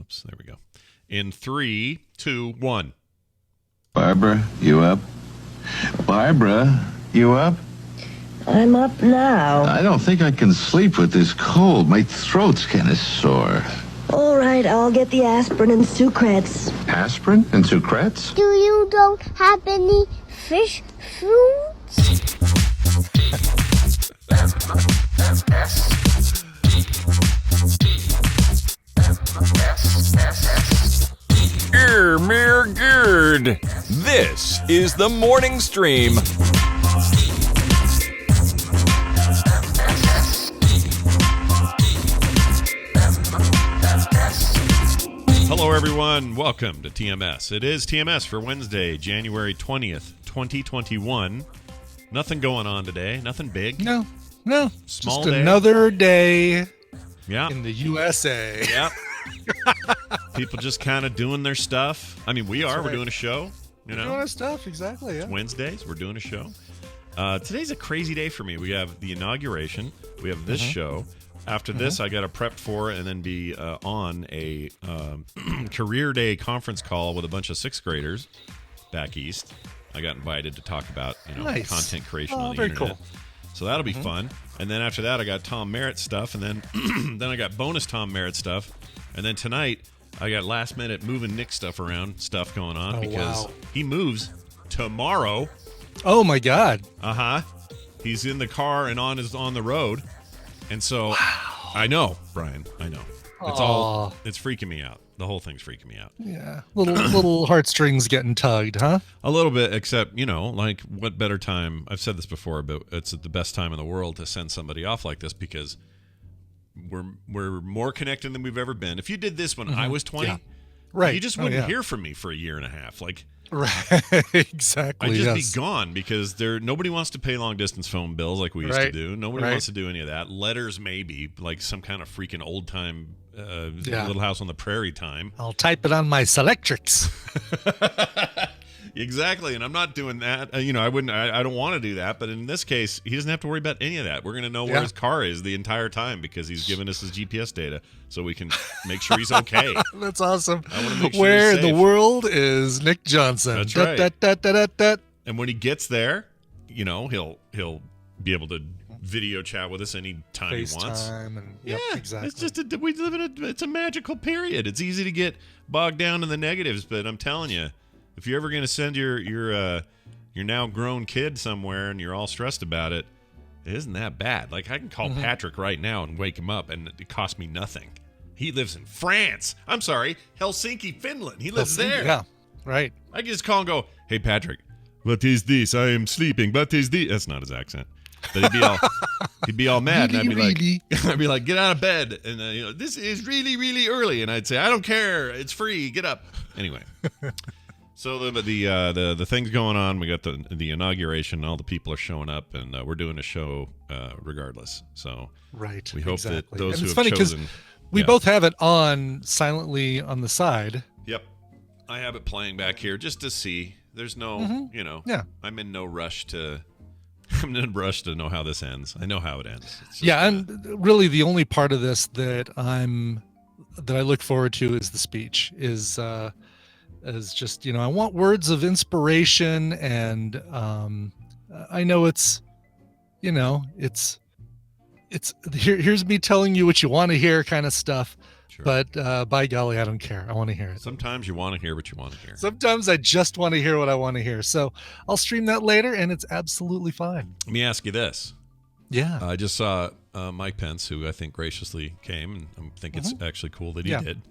Oops, there we go. In 3, 2, 1. Barbara, you up? Barbara, you up? I'm up now. I don't think I can sleep with this cold. My throat's kind of sore. All right, I'll get the aspirin and Sucrets. Aspirin and Sucrets? Do you don't have any fish fruits? Mere good. This is the morning stream. Hello, everyone. Welcome to TMS. It is TMS for Wednesday, January 20th, 2021. Nothing going on today. Nothing big. No. Small Just day. another day Yeah. in the USA. Yeah. People just kind of doing their stuff. I mean, we are. That's We're right. doing a show. You know, Doing our stuff, exactly. Yeah. It's Wednesdays. We're doing a show. Today's a crazy day for me. We have the inauguration. We have this show. After this, I got to prep for and then be on a career day conference call with a bunch of sixth graders back east. I got invited to talk about Nice. content creation on the very internet. cool. So that'll be fun. And then after that, I got Tom Merritt stuff, and then then I got bonus Tom Merritt stuff, and then tonight I got last minute moving Nick stuff around stuff going on Oh, because wow. he moves tomorrow. Oh my God. He's in the car and on the road, and so I know, Brian. I know. It's freaking me out. The whole thing's freaking me out. Yeah. Little heartstrings getting tugged, huh? A little bit, except, like, what better time? I've said this before, but it's the best time in the world to send somebody off like this because we're more connected than we've ever been. If you did this when I was 20, Yeah. Right. you just Oh, wouldn't yeah. hear from me for a year and a half. Like, Right. Exactly. I'd just yes. be gone because nobody wants to pay long-distance phone bills like we used to Right. do. Nobody Right. wants to do any of that. Letters, maybe, like some kind of freaking old-time Yeah. Little House on the Prairie time. I'll type it on my Selectrics. Exactly, and I'm not doing that. I wouldn't. I don't want to do that. But in this case, he doesn't have to worry about any of that. We're going to know where Yeah. his car is the entire time because he's given us his GPS data, so we can make sure he's okay. That's awesome. I wanna make sure Where he's in the safe. world is Nick Johnson? That's Dut, right. dut, dut, dut, dut, dut. And when he gets there, he'll be able to video chat with us anytime he wants. FaceTime and yep, Yeah, exactly. it's just we live in it's a magical period. It's easy to get bogged down in the negatives, but I'm telling you, if you're ever going to send your now grown kid somewhere and you're all stressed about it, it isn't that bad. Like I can call Patrick right now and wake him up, and it costs me nothing. He lives in France. I'm sorry, Helsinki, Finland. He lives there. Yeah, right. I can just call and go, "Hey, Patrick, what is this? I am sleeping. What is this?" That's not his accent. But he'd be all mad, and Really? I'd be like, "Get out of bed!" And this is really, really early, and I'd say, "I don't care. It's free. Get up." Anyway, so the thing's going on. We got the inauguration. All the people are showing up, and we're doing a show regardless. So Right. we hope exactly. that those And who it's have funny chosen, we yeah. both have it on silently on the side. Yep, I have it playing back here just to see. There's no, Yeah. I'm in no rush to. I'm in a rush to know how this ends. I know how it ends. It's just, Yeah, and really the only part of this that I look forward to is the speech. Is just I want words of inspiration, and I know it's here's me telling you what you want to hear kind of stuff. Sure. But by golly, I don't care. I want to hear it. Sometimes you want to hear what you want to hear. Sometimes I just want to hear what I want to hear. So I'll stream that later, and it's absolutely fine. Let me ask you this. Yeah. I just saw Mike Pence, who I think graciously came, and I think it's actually cool that he Yeah. did.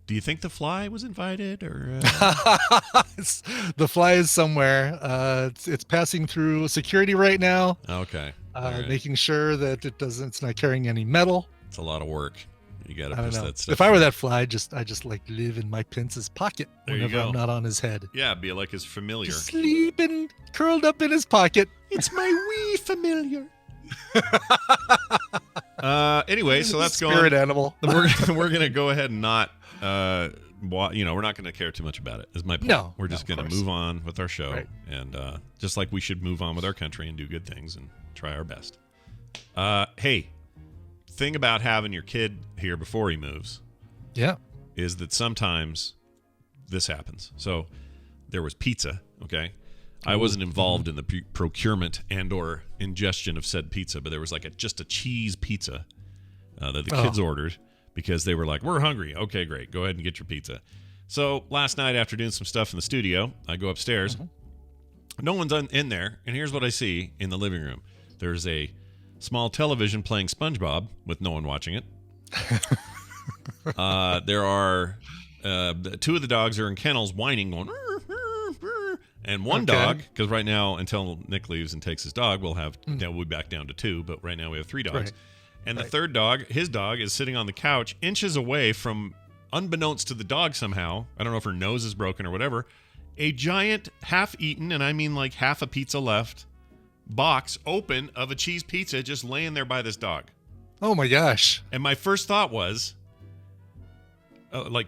Do you think The Fly was invited, or? The Fly is somewhere. It's passing through security right now, Okay. All right. making sure that it's not carrying any metal. It's a lot of work. You got to I don't push know. that stuff. If I were that fly, I just like live in Mike Pence's pocket There you whenever go. I'm not on his head. Yeah, be like his familiar. Just sleeping, curled up in his pocket. It's my wee familiar. Anyway, so that's Spirit going. animal. We're gonna go ahead and not. We're not gonna care too much about it. Is my point. No, we're just no, of gonna course. move on with our show, Right. and just like we should move on with our country and do good things and try our best. Hey, thing about having your kid here before he moves Yeah. is that sometimes this happens. So there was pizza, okay? I wasn't involved in the procurement and or ingestion of said pizza, but there was like just a cheese pizza that the kids ordered because they were like, we're hungry. Okay, great. Go ahead and get your pizza. So last night after doing some stuff in the studio, I go upstairs. No one's in there, and here's what I see in the living room. There's a small television playing SpongeBob with no one watching it. There are two of the dogs are in kennels whining, going, and one dog, because right now, until Nick leaves and takes his dog, we'll be back down to 2, but right now we have 3 dogs. Right. And the third dog, his dog, is sitting on the couch inches away from, unbeknownst to the dog somehow, I don't know if her nose is broken or whatever, a giant half-eaten, and I mean like half a pizza left, box open of a cheese pizza just laying there by this dog. Oh my gosh. And my first thought was,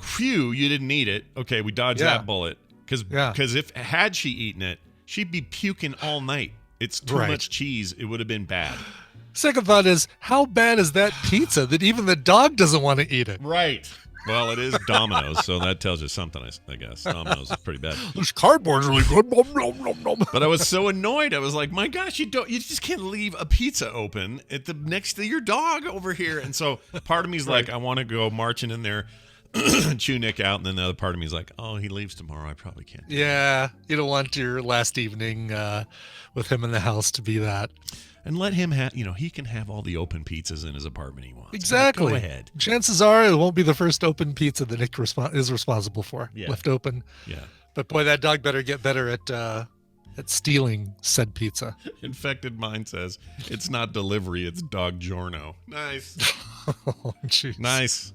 phew, you didn't eat it. Okay, we dodged that bullet. Because if had she eaten it, she'd be puking all night. It's too much cheese. It would have been bad. Second thought is, how bad is that pizza that even the dog doesn't want to eat it? Right. Well, it is Domino's, so that tells you something, I guess. Domino's is pretty bad. This cardboard's really good. But I was so annoyed. I was like, my gosh, you just can't leave a pizza open at the next to your dog over here. And so part of me is like, I want to go marching in there, chew Nick out, and then the other part of me is like, oh, he leaves tomorrow. I probably can't. Yeah, you don't want your last evening with him in the house to be that. And let him have, he can have all the open pizzas in his apartment he wants. Exactly. Go ahead. Chances are it won't be the first open pizza that Nick is responsible for, left open. Yeah. But boy, that dog better get better at stealing said pizza. Infected Mind says, it's not delivery, it's dog giorno. Nice. Oh, jeez. Nice.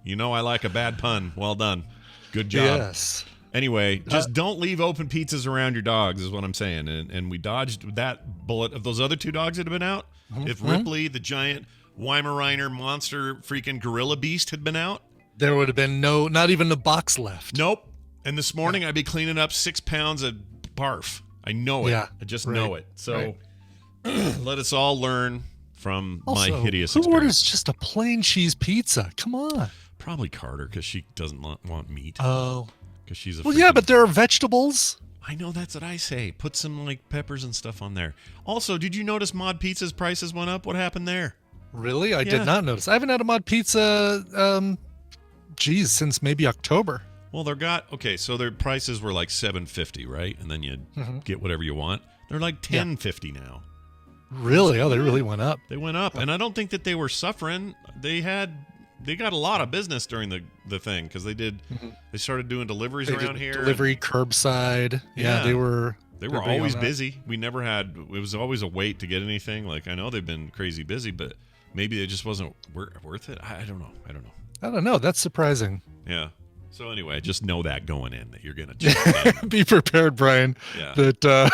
I like a bad pun. Well done. Good job. Yes. Anyway, just don't leave open pizzas around your dogs is what I'm saying. And we dodged that bullet of those other 2 dogs that had been out. If Ripley, the giant Weimaraner monster freaking gorilla beast had been out, there would have been not even a box left. Nope. And this morning I'd be cleaning up 6 pounds of barf. I know it. Yeah, I just know it. So let us all learn from my hideous experience. Who orders just a plain cheese pizza? Come on. Probably Carter, because she doesn't want meat. Oh. Because she's a but there are vegetables. I know, that's what I say. Put some peppers and stuff on there. Also, did you notice Mod Pizza's prices went up? What happened there? Really? I did not notice. I haven't had a Mod Pizza, since maybe October. Well, so their prices were like $7.50, right? And then you get whatever you want. They're like $10.50 now. Really? Oh, they really went up. They went up, and I don't think that they were suffering. They got a lot of business during the thing because they started doing deliveries around here. Delivery, curbside. Yeah, they were always busy. We never had, it was always a wait to get anything. Like, I know they've been crazy busy, but maybe it just wasn't worth it. I don't know. That's surprising. Yeah. So anyway, just know that going in that you're going to be prepared, Brian. Yeah. That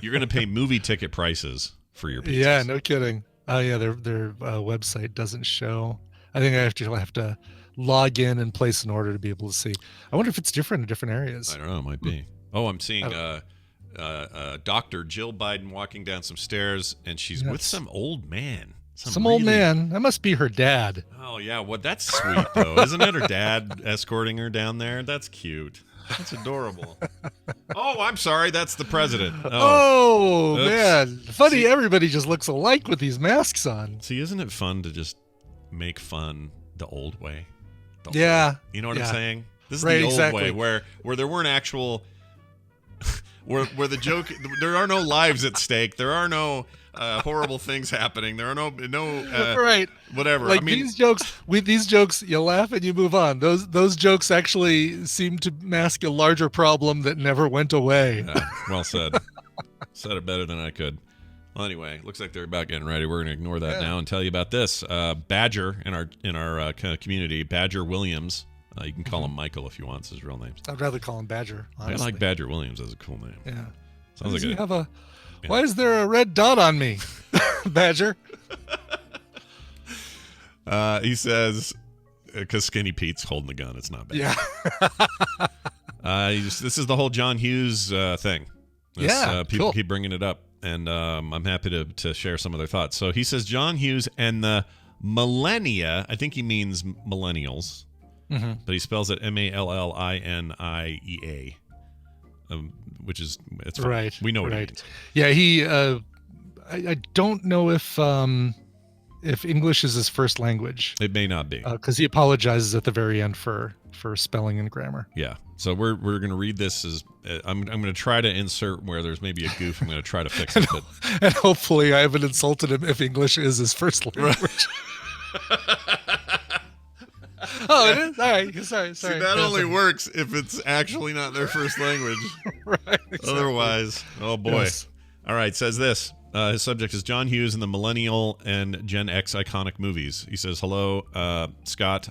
you're going to pay movie ticket prices for your pizzas. Yeah, no kidding. Oh yeah, their website doesn't show. I think I have to log in and place an order to be able to see. I wonder if it's different in different areas. I don't know. It might be. Oh, I'm seeing Dr. Jill Biden walking down some stairs, and she's with some old man. Some old man. That must be her dad. Oh, yeah. Well, that's sweet, though. Isn't it? Her dad escorting her down there. That's cute. That's adorable. Oh, I'm sorry. That's the president. Oh man. Funny, everybody just looks alike with these masks on. See, isn't it fun to just make fun the old way? You know what I'm saying? This is the old way where there weren't actual where the joke, there are no lives at stake, there are no horrible things happening, there are no whatever. Like, I mean, these jokes you laugh and you move on. Those jokes actually seem to mask a larger problem that never went away. Yeah, well said. Said it better than I could. Well, anyway, looks like they're about getting ready. We're going to ignore that now and tell you about this. Badger in our kind of community, Badger Williams. You can call him Michael if you want. It's his real name. I'd rather call him Badger, honestly. I like Badger Williams as a cool name. Yeah. Sounds like Why is there a red dot on me, Badger? He says, because Skinny Pete's holding the gun. It's not bad. Yeah. This is the whole John Hughes thing. People keep bringing it up. And I'm happy to share some of their thoughts. So he says John Hughes and the millennia, I think he means millennials, but he spells it Mallinia, which is it's fine. Right. We know what right. it means. Yeah, he. I don't know if English is his first language. It may not be, because he apologizes at the very end for spelling and grammar. Yeah. So we're going to read this as I'm going to try to insert where there's maybe a goof. I'm going to try to fix it. And hopefully I haven't insulted him if English is his first language. Oh, it is? All right. Sorry. See, that only works if it's actually not their first language. Right. Exactly. Otherwise, oh boy. Yes. All right. Says this. His subject is John Hughes in the Millennial and Gen X iconic movies. He says, hello, Scott.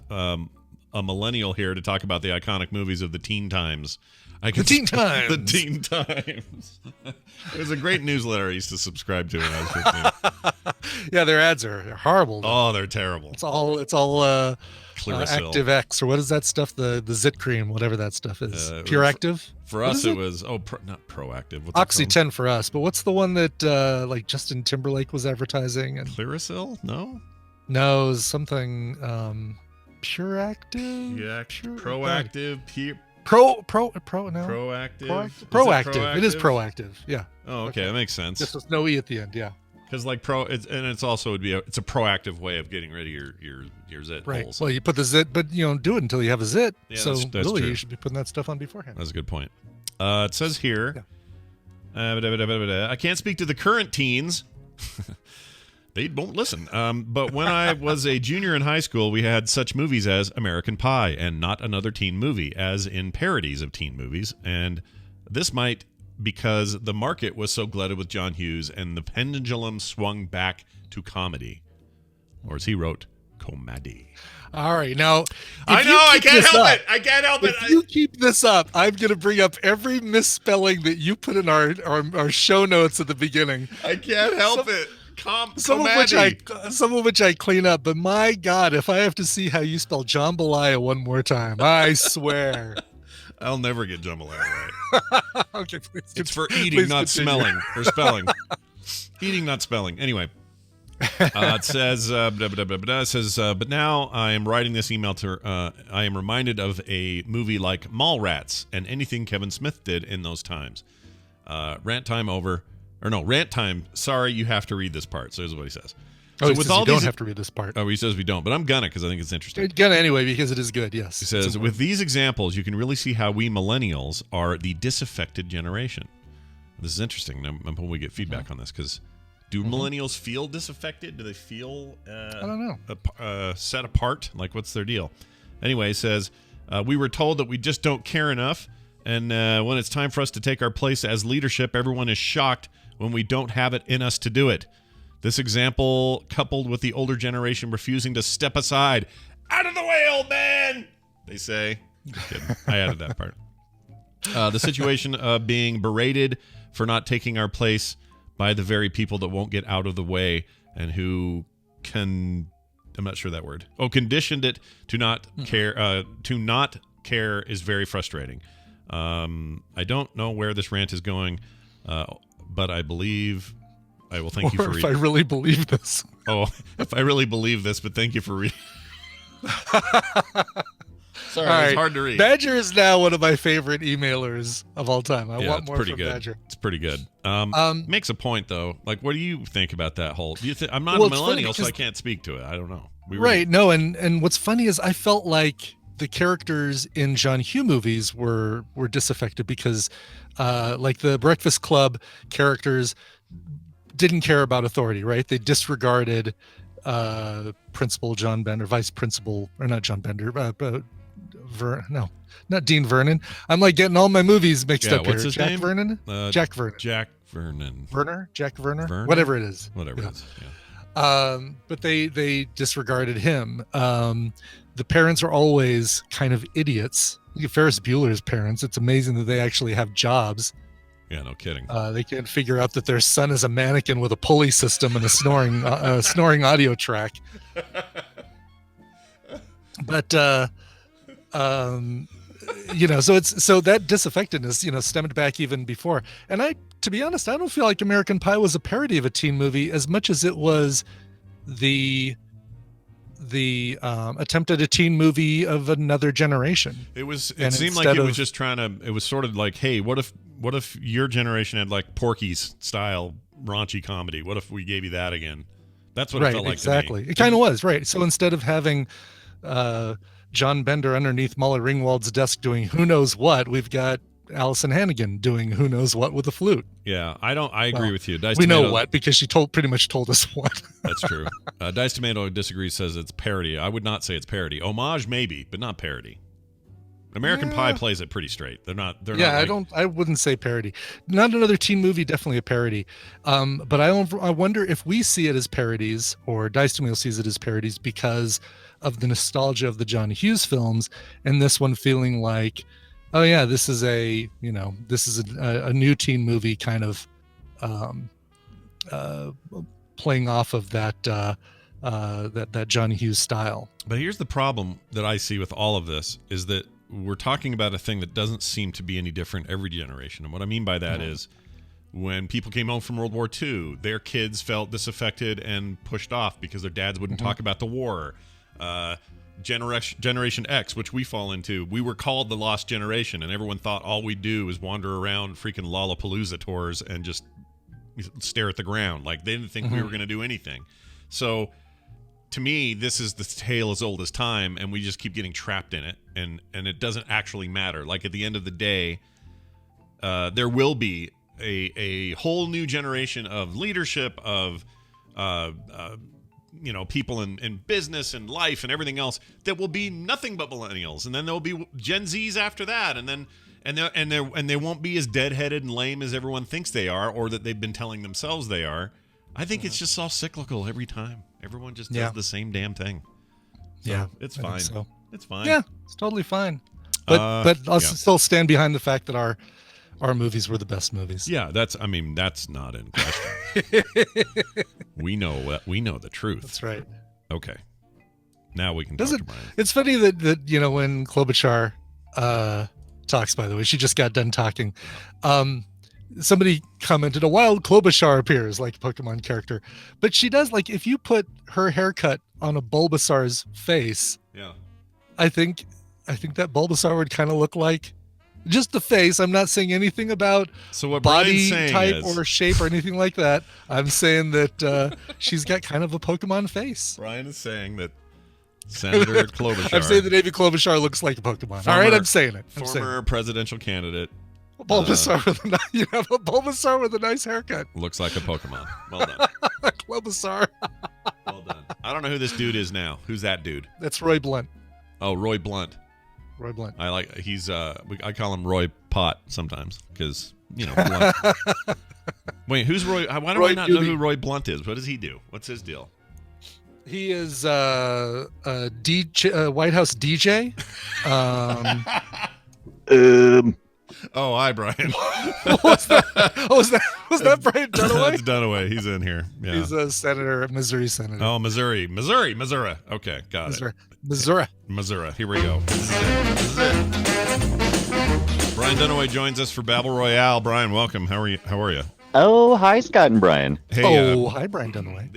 A millennial here to talk about the iconic movies of the teen times. The teen times. The teen times. It was a great newsletter I used to subscribe to when I was 15. Yeah, their ads are horrible. Oh, they're terrible. It's all Clearasil. Active X, or what is that stuff? The Zit Cream, whatever that stuff is. Pure Active? For us, it was not Proactive. What's Oxy 10 for us. But what's the one that like Justin Timberlake was advertising? And Clearasil? No, it was something Pure Active. Yeah, Proactive. No. Proactive. It is Proactive. Yeah. Oh, okay. That makes sense. Just with no E at the end. Yeah. Because like it's also it's a proactive way of getting rid of your zit right. holes. Well, you put the zit, but you don't do it until you have a zit. Yeah, so that's really, true. you should be putting that stuff on beforehand. That's a good point. It says here, I can't speak to the current teens. They won't listen. But when I was a junior in high school, we had such movies as American Pie and Not Another Teen Movie, as in parodies of teen movies. And this might because the market was so glutted with John Hughes and the pendulum swung back to comedy. Or as he wrote, comedy. All right. Now, I can't help it. I can't help it. If you keep this up, I'm going to bring up every misspelling that you put in our show notes at the beginning. I can't help it. Some of which I clean up, but my God, if I have to see how you spell jambalaya one more time, I swear. I'll never get jambalaya right. Okay, please. It's for eating, not smelling or spelling. Eating, not spelling. Anyway, it says, but now I am writing this email to. I am reminded of a movie like Mallrats and anything Kevin Smith did in those times. Rant time over. Or no, rant time. Sorry, you have to read this part. So here's what he says. Oh, so with all don't have to read this part. Oh, he says we don't, but I'm gonna because I think it's interesting. Gonna anyway because it is good. Yes. He says with these examples, you can really see how we millennials are the disaffected generation. This is interesting. I'm hoping we get feedback on this because do millennials feel disaffected? Do they feel I don't know set apart? Like what's their deal? Anyway, he says we were told that we just don't care enough, and when it's time for us to take our place as leadership, everyone is shocked when we don't have it in us to do it. This example, coupled with the older generation refusing to step aside. Out of the way, old man, they say. Just kidding. I added that part. The situation of being berated for not taking our place by the very people that won't get out of the way and who I'm not sure that word. Conditioned it to not care. To not care is very frustrating. I don't know where this rant is going. But I believe I will thank you for reading. If I really believe this. Oh, if I really believe this, but thank you for reading. Sorry, it's hard to read. Badger is now one of my favorite emailers of all time. I want more from Badger. It's pretty good. Makes a point though. Like, what do you think about that whole? Do you think I'm not a millennial, so I can't speak to it. I don't know. No, and what's funny is I felt like the characters in John Hughes movies were disaffected because like the Breakfast Club characters didn't care about authority, right? They disregarded Principal John Bender, Vice Principal, or not John Bender, not Dean Vernon. I'm like getting all my movies mixed up what's here. His name? Vernon? Jack Vernon. Jack Vernon. Werner? Jack Werner? Vernon? Whatever it is. Whatever it is. But they disregarded him. The parents are always kind of idiots. Look at Ferris Bueller's parents. It's amazing that they actually have jobs. Yeah, no kidding. They can't figure out that their son is a mannequin with a pulley system and a snoring audio track. But so that disaffectedness, stemmed back even before. And to be honest, I don't feel like American Pie was a parody of a teen movie as much as it was the the attempt at a teen movie of another generation. It And seemed like instead it was of- just trying to. It was sort of like, hey, what if your generation had like Porky's style raunchy comedy? What if we gave you that again? That's what it Right, felt like exactly. to me. It kind of was, right. So instead of having John Bender underneath Molly Ringwald's desk doing who knows what, we've got Allison Hannigan doing who knows what with a flute. Yeah, I agree with you. Dice We know Tomato- what because she pretty much told us what. That's true. Dice Tomato disagrees, says it's parody. I would not say it's parody. Homage maybe, but not parody. American Pie plays it pretty straight. They're not. I wouldn't say parody. Not another teen movie, definitely a parody. But I wonder if we see it as parodies or Dice Tomato sees it as parodies because of the nostalgia of the John Hughes films, and this one feeling like, oh yeah, this is a new teen movie kind of playing off of that John Hughes style. But here's the problem that I see with all of this is that we're talking about a thing that doesn't seem to be any different every generation. And what I mean by that is when people came home from World War II, their kids felt disaffected and pushed off because their dads wouldn't talk about the war. Generation X, which we fall into, we were called the lost generation, and everyone thought all we do is wander around freaking Lollapalooza tours and just stare at the ground. Like they didn't think we were going to do anything. So to me, this is the tale as old as time, and we just keep getting trapped in it, and it doesn't actually matter. Like at the end of the day, there will be a whole new generation of leadership, of people in business and life and everything else that will be nothing but millennials, and then there'll be Gen Zs after that, and then they won't be as deadheaded and lame as everyone thinks they are, or that they've been telling themselves they are. I think it's just all cyclical every time. Everyone just does the same damn thing. So it's fine. So. It's fine. Yeah, it's totally fine. But I'll still stand behind the fact that our movies were the best movies. Yeah, that's not in question. we know the truth. That's right. Okay. Now we can talk to Brian. It's funny that when Klobuchar talks, by the way, she just got done talking. Somebody commented, a wild Klobuchar appears like a Pokemon character. But she does, like, if you put her haircut on a Bulbasaur's face, I think that Bulbasaur would kind of look like just the face. I'm not saying anything about body type or shape or anything like that. I'm saying that she's got kind of a Pokemon face. Brian is saying that Senator Klobuchar. I'm saying that David Klobuchar looks like a Pokemon. All right, I'm saying it. Former presidential candidate. Bulbasaur you have a Bulbasaur with a nice haircut. Looks like a Pokemon. Well done. Klobuchar. Well done. I don't know who this dude is now. Who's that dude? That's Roy Blunt. Oh, Roy Blunt. Roy Blunt. He's I call him Roy Pot sometimes because Blunt. Wait, who's Roy? Why do I not know who Roy Blunt is? What does he do? What's his deal? He is a White House DJ. Oh, hi, Brian. Was that Brian Dunaway? That's Dunaway. He's in here. Yeah. He's a senator, Missouri senator. Oh, Missouri. Okay, got it. Missouri. Here we go. This is it. Brian Dunaway joins us for Babble Royale. Brian, welcome. How are you? Oh, hi, Scott and Brian. Hey, hi, Brian Dunaway.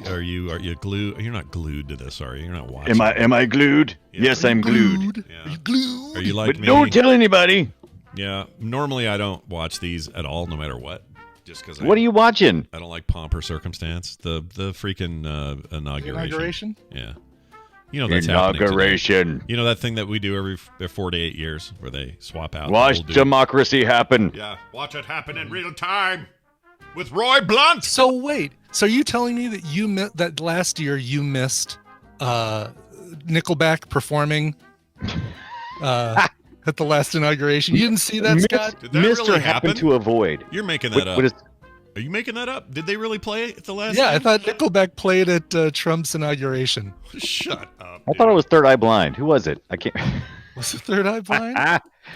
Are you glued? You're not glued to this, are you? You're not watching. Am I glued? Yeah. Yes, I'm glued. Yeah. Are you glued? Are you like but me? Don't tell anybody. Yeah. Normally, I don't watch these at all, no matter what. Just because. What are you watching? I don't like pomp or circumstance. The freaking inauguration. Yeah. That's inauguration. You know that thing that we do every 4 to 8 years where they swap out. Watch democracy happen. Yeah, watch it happen in real time with Roy Blunt. So wait, so are you telling me that that last year you missed Nickelback performing at the last inauguration? You didn't see that, Scott? Did that Mr. really happen? happened to avoid. You're making that up. Are you making that up? Did they really play it at the last? Yeah, I thought Nickelback played at Trump's inauguration. Shut up. I thought it was Third Eye Blind. Who was it? I can't. Was it Third Eye Blind?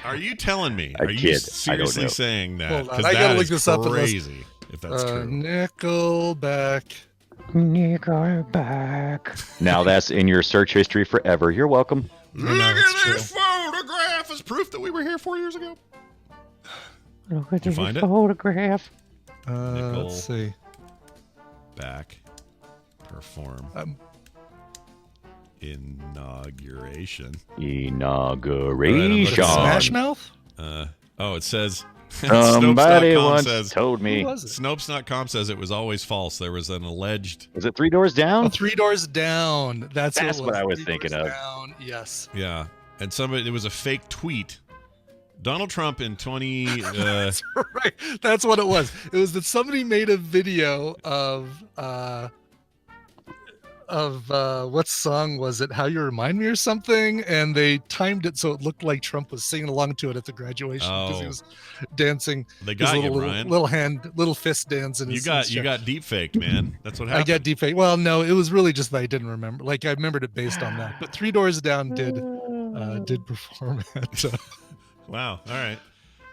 Are you telling me? Are you seriously saying that? Hold on, I gotta look this up. Crazy. If that's true. Nickelback. Now that's in your search history forever. You're welcome. Look at this photograph as proof that we were here 4 years ago. Look at this photograph. Let's see. Back. Perform. Inauguration. Inauguration. Smash Mouth? It says Somebody Snopes.com once says told me. Who was it? Snopes.com says it was always false. There was an alleged. Was it 3 Doors Down? Oh, 3 Doors Down. That's what I was 3 thinking Doors of. Down. Yes. Yeah, and it was a fake tweet. Donald Trump in 20. That's right. That's what it was. It was that somebody made a video of what song was it? How You Remind Me or something, and they timed it so it looked like Trump was singing along to it at the graduation because he was dancing. They got you, Brian. Little fist dance. In You got deep faked, man. That's what happened. I got deep fake. Well, no, it was really just that I didn't remember. Like I remembered it based on that. But 3 Doors Down did perform it. Wow. All right.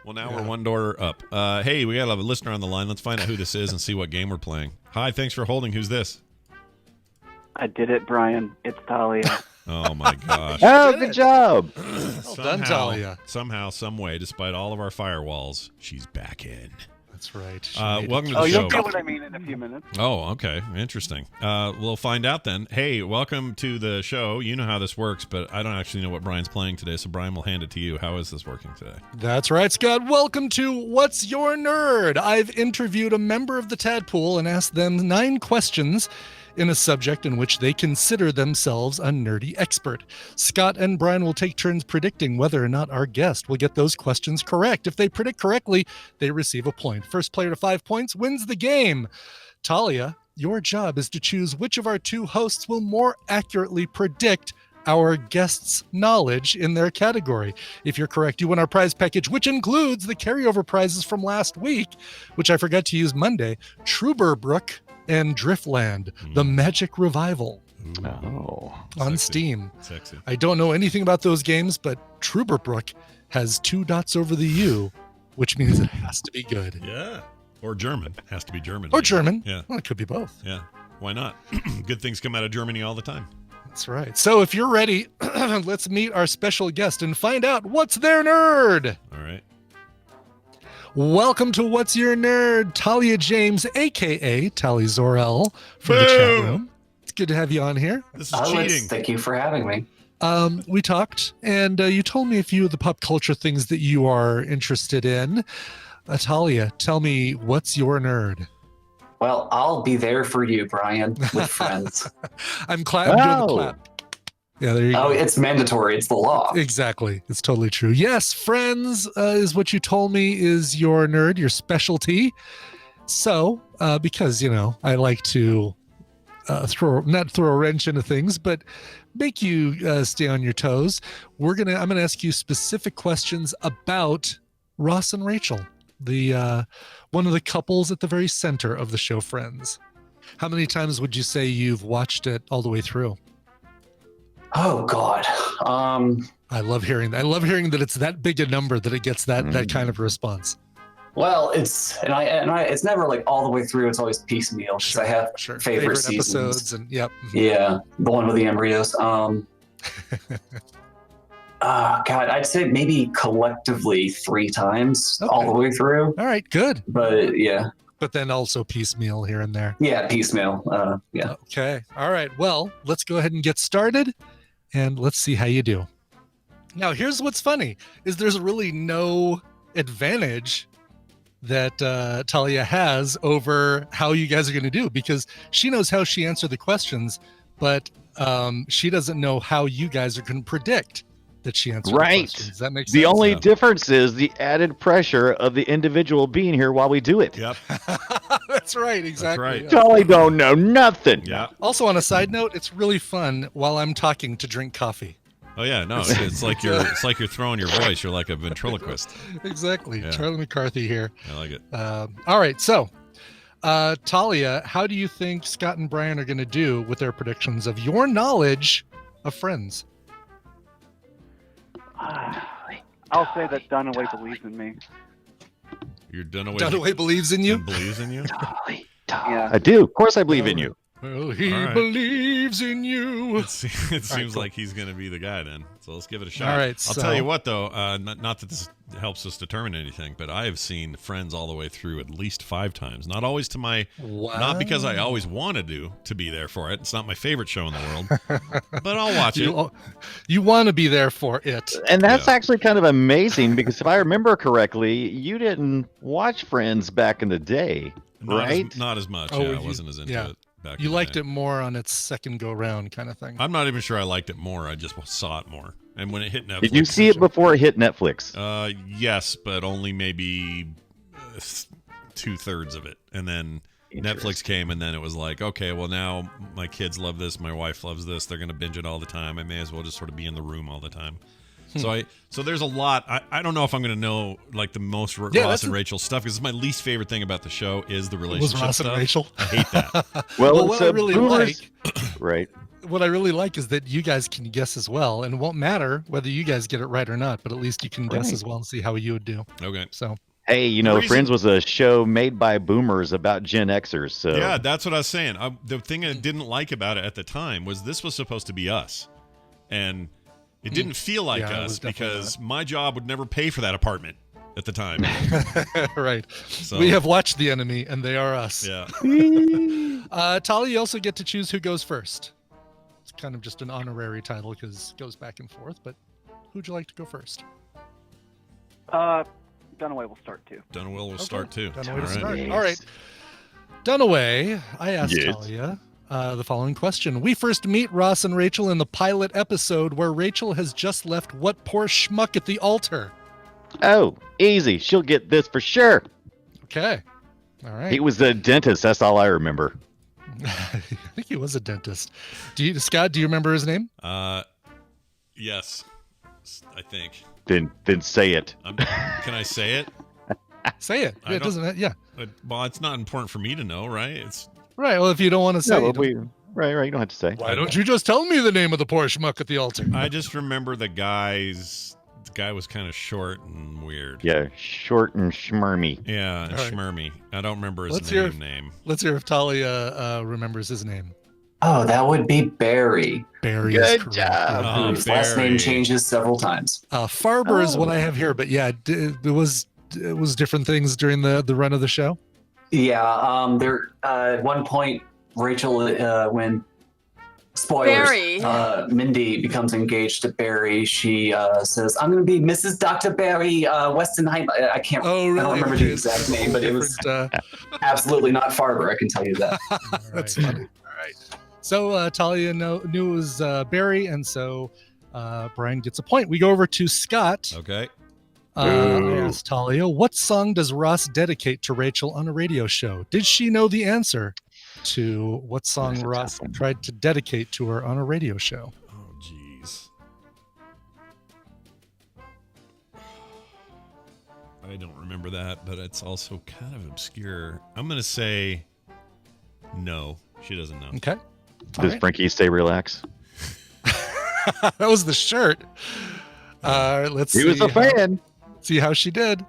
Well, now we're one door up. Hey, we got a listener on the line. Let's find out who this is and see what game we're playing. Hi, thanks for holding. Who's this? I did it, Brian. It's Talia. Oh, my gosh. Oh, good job. Well done, Talia. Somehow, some way, despite all of our firewalls, she's back in. That's right. Welcome to the show. You'll get what I mean in a few minutes. Oh, okay. Interesting. We'll find out then. Hey, welcome to the show. You know how this works, but I don't actually know what Brian's playing today, so Brian will hand it to you. How is this working today? That's right, Scott. Welcome to What's Your Nerd? I've interviewed a member of the Tadpool and asked them 9 questions in a subject in which they consider themselves a nerdy expert. Scott and Brian will take turns predicting whether or not our guest will get those questions correct. If they predict correctly, they receive a point. First player to 5 points wins the game. Talia, your job is to choose which of our 2 hosts will more accurately predict our guests' knowledge in their category. If you're correct, you win our prize package, which includes the carryover prizes from last week, which I forgot to use Monday, Truberbrook and Driftland, the Magic Revival. Oh, on sexy. Steam. Sexy. I don't know anything about those games, but Truberbrook has 2 dots over the U, which means it has to be good. Yeah. Or German. Has to be German. Or German. Yeah. Well, it could be both. Yeah. Why not? Good things come out of Germany all the time. That's right. So if you're ready, let's meet our special guest and find out what's their nerd. All right. Welcome to What's Your Nerd, Talia James, a.k.a. Tally Zorel from the chat room. It's good to have you on here. This is cheating. Thank you for having me. We talked, and you told me a few of the pop culture things that you are interested in. Talia, tell me, what's your nerd? Well, I'll be there for you, Brian, with friends. I'm doing the clap. Yeah, there you go. Oh, it's mandatory. It's the law. Exactly. It's totally true. Yes, Friends is what you told me is your nerd, your specialty. So, because, I like to not throw a wrench into things, but make you stay on your toes. I'm gonna ask you specific questions about Ross and Rachel, the one of the couples at the very center of the show Friends. How many times would you say you've watched it all the way through? Oh God. I love hearing that. I love hearing that it's that big a number that it gets that kind of response. Well, it's never like all the way through. It's always piecemeal because I have favorite seasons. Episodes and yep. Yeah, the one with the embryos. God, I'd say maybe collectively 3 times all the way through. All right, good. But yeah. But then also piecemeal here and there. Yeah, piecemeal. Yeah. Okay. All right. Well, let's go ahead and get started, and let's see how you do. Now, here's what's funny: is there's really no advantage that Talia has over how you guys are going to do, because she knows how she answered the questions, but she doesn't know how you guys are going to predict that she answered the questions. Does that make sense? The only difference is the added pressure of the individual being here while we do it. Yep. That's right. Exactly. That's right. Yeah. Totally don't know nothing. Yeah. Also, on a side note, it's really fun while I'm talking to drink coffee. Oh yeah, no, it's like you're throwing your voice. You're like a ventriloquist. Exactly. Yeah. Charlie McCarthy here. I like it. All right, so Talia, how do you think Scott and Brian are going to do with their predictions of your knowledge of Friends? I'll say that Dunaway believes in me. You're Dunaway. Dunaway believes in you? Believes in you? Yeah. I do. Of course I believe in you. Well, he All right. believes in you. It seems cool. like he's going to be the guy then. So let's give it a shot. All right, I'll tell you what, though, not that this helps us determine anything, but I have seen Friends all the way through at least 5 times. Not always to my, not because I always wanted to be there for it. It's not my favorite show in the world, but I'll watch it. You want to be there for it. And that's actually kind of amazing because if I remember correctly, you didn't watch Friends back in the day, right? Not as much. Oh, I wasn't as into it. Back You liked it more on its second go round kind of thing. I'm not even sure I liked it more. I just saw it more. And when it hit Netflix. Did you see it before it hit Netflix? Yes, but only maybe 2/3 of it. And then Netflix came, and then it was like, okay, well, now my kids love this. My wife loves this. They're going to binge it all the time. I may as well just sort of be in the room all the time. So there's a lot. I don't know if I'm going to know like the most Ross and Rachel stuff because my least favorite thing about the show is the relationship Was Ross stuff. and Rachel? I hate that. Well, what I really like, right? What I really like is that you guys can guess as well, and it won't matter whether you guys get it right or not. But at least you can guess as well and see how you would do. Okay. So. Hey, Friends was a show made by boomers about Gen Xers. So yeah, that's what I was saying. The thing I didn't like about it at the time was this was supposed to be us, and it didn't feel like us because my job would never pay for that apartment at the time. Right. So, we have watched The Enemy, and they are us. Yeah. Tali, you also get to choose who goes first. It's kind of just an honorary title because it goes back and forth. But who'd you like to go first? Dunaway will start too. Dunaway will start too. Dunaway will start. All right. Dunaway, I asked Talia the following question. We first meet Ross and Rachel in the pilot episode where Rachel has just left what poor schmuck at the altar? Oh, easy. She'll get this for sure. Okay. All right. He was a dentist. That's all I remember. I think he was a dentist. Scott, do you remember his name? Yes, I think. Then say it. Can I say it? Say it. It doesn't. Yeah. Well, it's not important for me to know, right? It's right. Well, if you don't want to say it. Right. You don't have to say. Why don't you just tell me the name of the poor schmuck at the altar? I just remember the guy was kind of short and weird. Yeah, short and schmarmy. Yeah, and schmarmy. I don't remember his name. Let's hear if Talia remembers his name. Oh, that would be Barry. Barry Good is correct. job. His last name changes several times. Farber is what I have here, but yeah, it was different things during the run of the show. Yeah, there at one point Rachel when spoilers, Mindy becomes engaged to Barry. She says, "I'm going to be Mrs. Dr. Barry Westenheim." I can't. Oh, really? I don't remember the exact name, but it was absolutely not Farber. I can tell you that. That's funny. All right. So Talia knew it was Barry, and so Brian gets a point. We go over to Scott. Okay. I asked Talia, what song does Ross dedicate to Rachel on a radio show? Did she know the answer to what song Ross tried to dedicate to her on a radio show? Oh, jeez. I don't remember that, but it's also kind of obscure. I'm going to say no. She doesn't know. Okay. Does Frankie stay relaxed? That was the shirt. Let's see. He was a fan. See how she did.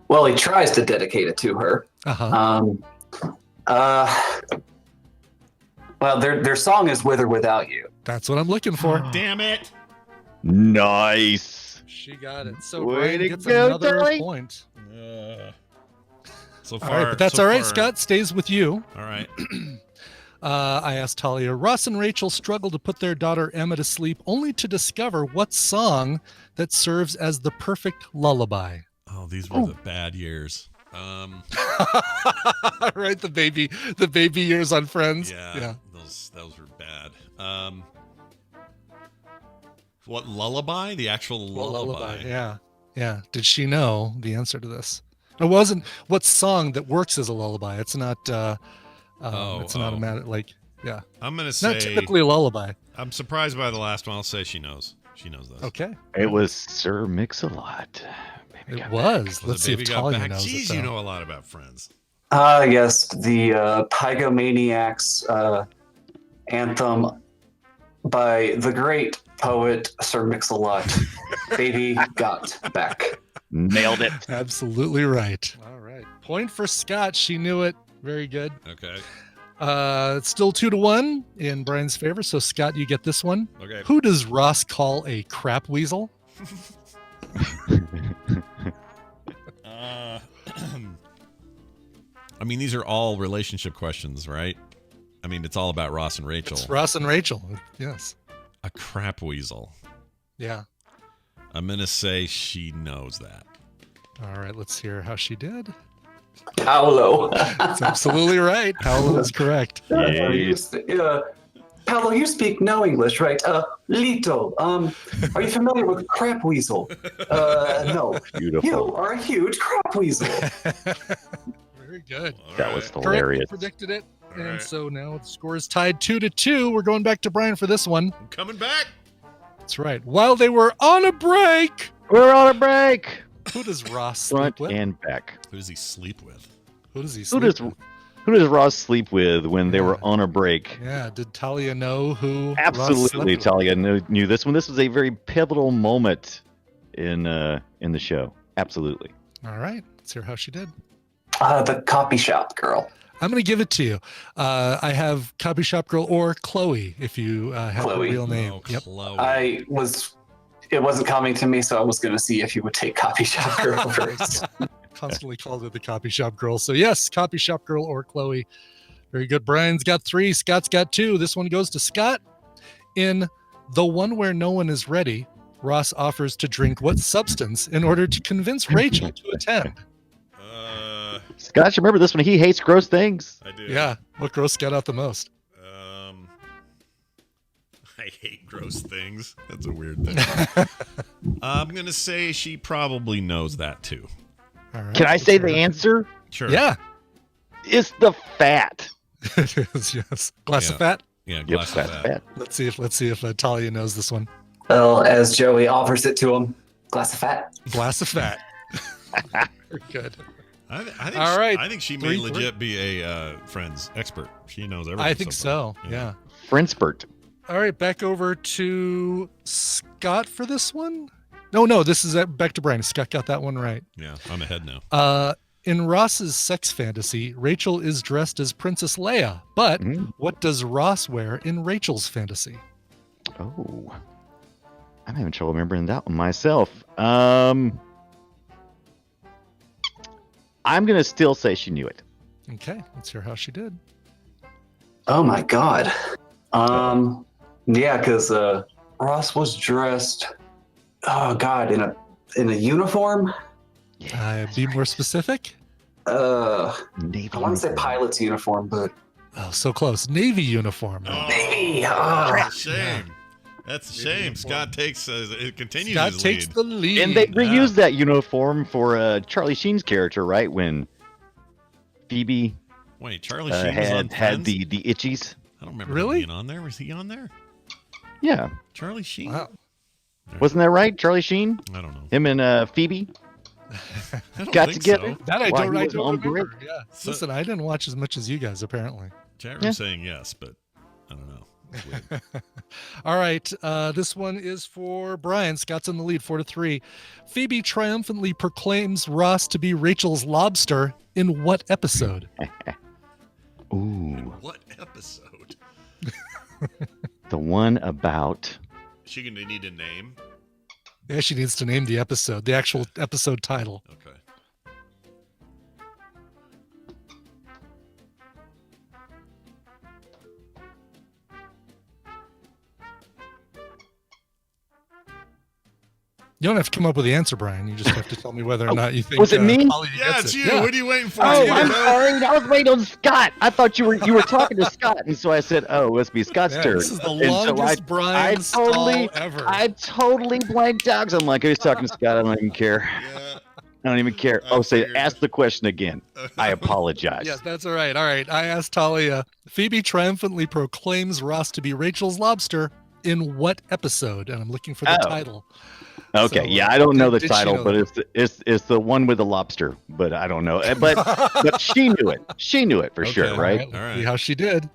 Well, he tries to dedicate it to her. Well, their song is "With or Without You." That's what I'm looking for. Damn it! Nice. She got it. So Way Brian to gets go, another Dolly. point. So far, all right, but that's all right. Scott stays with you. All right. I asked Talia, Ross and Rachel struggle to put their daughter Emma to sleep only to discover what song that serves as the perfect lullaby. Oh, these were the bad years. Right, the baby years on Friends. Yeah. Those were bad. What lullaby? The actual lullaby. Yeah. Did she know the answer to this? It wasn't what song that works as a lullaby. It's not. It's not a matter like. Yeah. I'm gonna say not typically a lullaby. I'm surprised by the last one. I'll say she knows. She knows this. Okay. It was Sir Mix-a-Lot. It was. Let's see if Talia knows it. Jeez, you know a lot about Friends. Yes, the Pygomaniacs anthem by the great poet Sir Mix-a-Lot. Baby got back. Nailed it. Absolutely right. All right. Point for Scott. She knew it. Very good. Okay. It's still 2-1 in Brian's favor. So Scott, you get this one. Okay. Who does Ross call a crap weasel? I mean, these are all relationship questions, right? I mean, it's all about Ross and Rachel. It's Ross and Rachel. Yes. A crap weasel. Yeah. I'm going to say she knows that. All right. Let's hear how she did. Paolo. That's absolutely right. Paolo is correct. Paolo, you speak no English, right? Lito, are you familiar with crap weasel? No. Beautiful. You are a huge crap weasel. Very good. That was Correctly hilarious. predicted it. All And right. so now the score is tied 2-2. We're going back to Brian for this one. I'm coming back. That's right. While they were on a break, We're on a break. who does Ross Front sleep with? and back. Who does he sleep with? Who does he Who sleep does with? who does Ross sleep with when they Yeah. were on a break? Yeah. Did Talia know who? Ross Absolutely, slept with? Talia knew this one. This was a very pivotal moment in the show. Absolutely. All right. Let's hear how she did. The copy shop girl. I'm going to give it to you. I have Copy Shop Girl or Chloe, if you have Chloe. the real name. Oh, Yep. Chloe. It wasn't coming to me, so I was going to see if you would take copy shop girl first. Constantly called it the Copy Shop Girl. So yes, Copy Shop Girl or Chloe. Very good. Brian's got 3. Scott's got 2. This one goes to Scott. In The One Where No One Is Ready, Ross offers to drink what substance in order to convince Rachel to attend? Scott, you remember this one? He hates gross things. I do. Yeah. What grossed Scott out the most? I hate gross things. That's a weird thing. I'm going to say she probably knows that too. All right. Can I say the answer? Sure. Yeah. It's the fat. It is, yes. Glass of Yeah. fat. Yeah, Yep, glass of that's that. fat. Let's see if Talia knows this one. Well, as Joey offers it to him, glass of fat. Glass of fat. Very good. I think All right. I think she may 3-3. legit be a Friends expert. She knows everything. I think so. far. Yeah. Friendspert. All right, back over to Scott for this one. No, this is back to Brian. Scott got that one right. Yeah, I'm ahead now. In Ross's sex fantasy, Rachel is dressed as Princess Leia, but what does Ross wear in Rachel's fantasy? Oh, I'm having trouble remembering that one myself. I'm gonna still say she knew it. Okay, let's hear how she did. Oh my god. Yeah, because Ross was dressed. Oh god, in a uniform. Be more specific. Navy I want to say uniform. pilot's uniform, but Oh, so close. Navy uniform. Navy. That's a shame. That's a shame. Scott takes it continues Scott his takes lead. the lead. And they reused that uniform for Charlie Sheen's character, right? When Phoebe Wait, Charlie Sheen was on had Friends? the itchies. I don't remember Really? him being on there. Was he on there? Yeah, Charlie Sheen? Wow. wasn't that right? Charlie Sheen, I don't know. him and Phoebe I don't got think together. so. That I While don't, he I was don't on remember. break. Yeah. So- Listen, I didn't watch as much as you guys, apparently. Chat room Yeah. saying yes, but I don't know. It's weird. All right. This one is for Brian. Scott's in the lead, 4-3. Phoebe triumphantly proclaims Ross to be Rachel's lobster in what episode? Ooh, What episode? the one about. She gonna need a name? Yeah, she needs to name the episode, the actual episode title. Okay. You don't have to come up with the answer, Brian. You just have to tell me whether or not you think. was it me? Talia Yeah, gets it's it. you. Yeah. What are you waiting for? Oh, It's you, I'm man. sorry. I was waiting on Scott. I thought you were talking to Scott, and so I said, "Oh, it must be Scott's Yeah, turn." this is the And so longest Brian totally- stall ever. I totally blanked out 'cause I'm like, "Who's talking to Scott? I don't even care. Yeah. I don't even care." I Oh, say, figured. ask the question again. I apologize. Yes, that's all right. All right. I asked Talia. Phoebe triumphantly proclaims Ross to be Rachel's lobster in what episode? And I'm looking for the Oh. title. Okay, So, yeah, I don't know the did she title, know but that? it's the one with the lobster, but I don't know. But she knew it. She knew it for Okay. sure, All right? right. Let's All right. see how she did.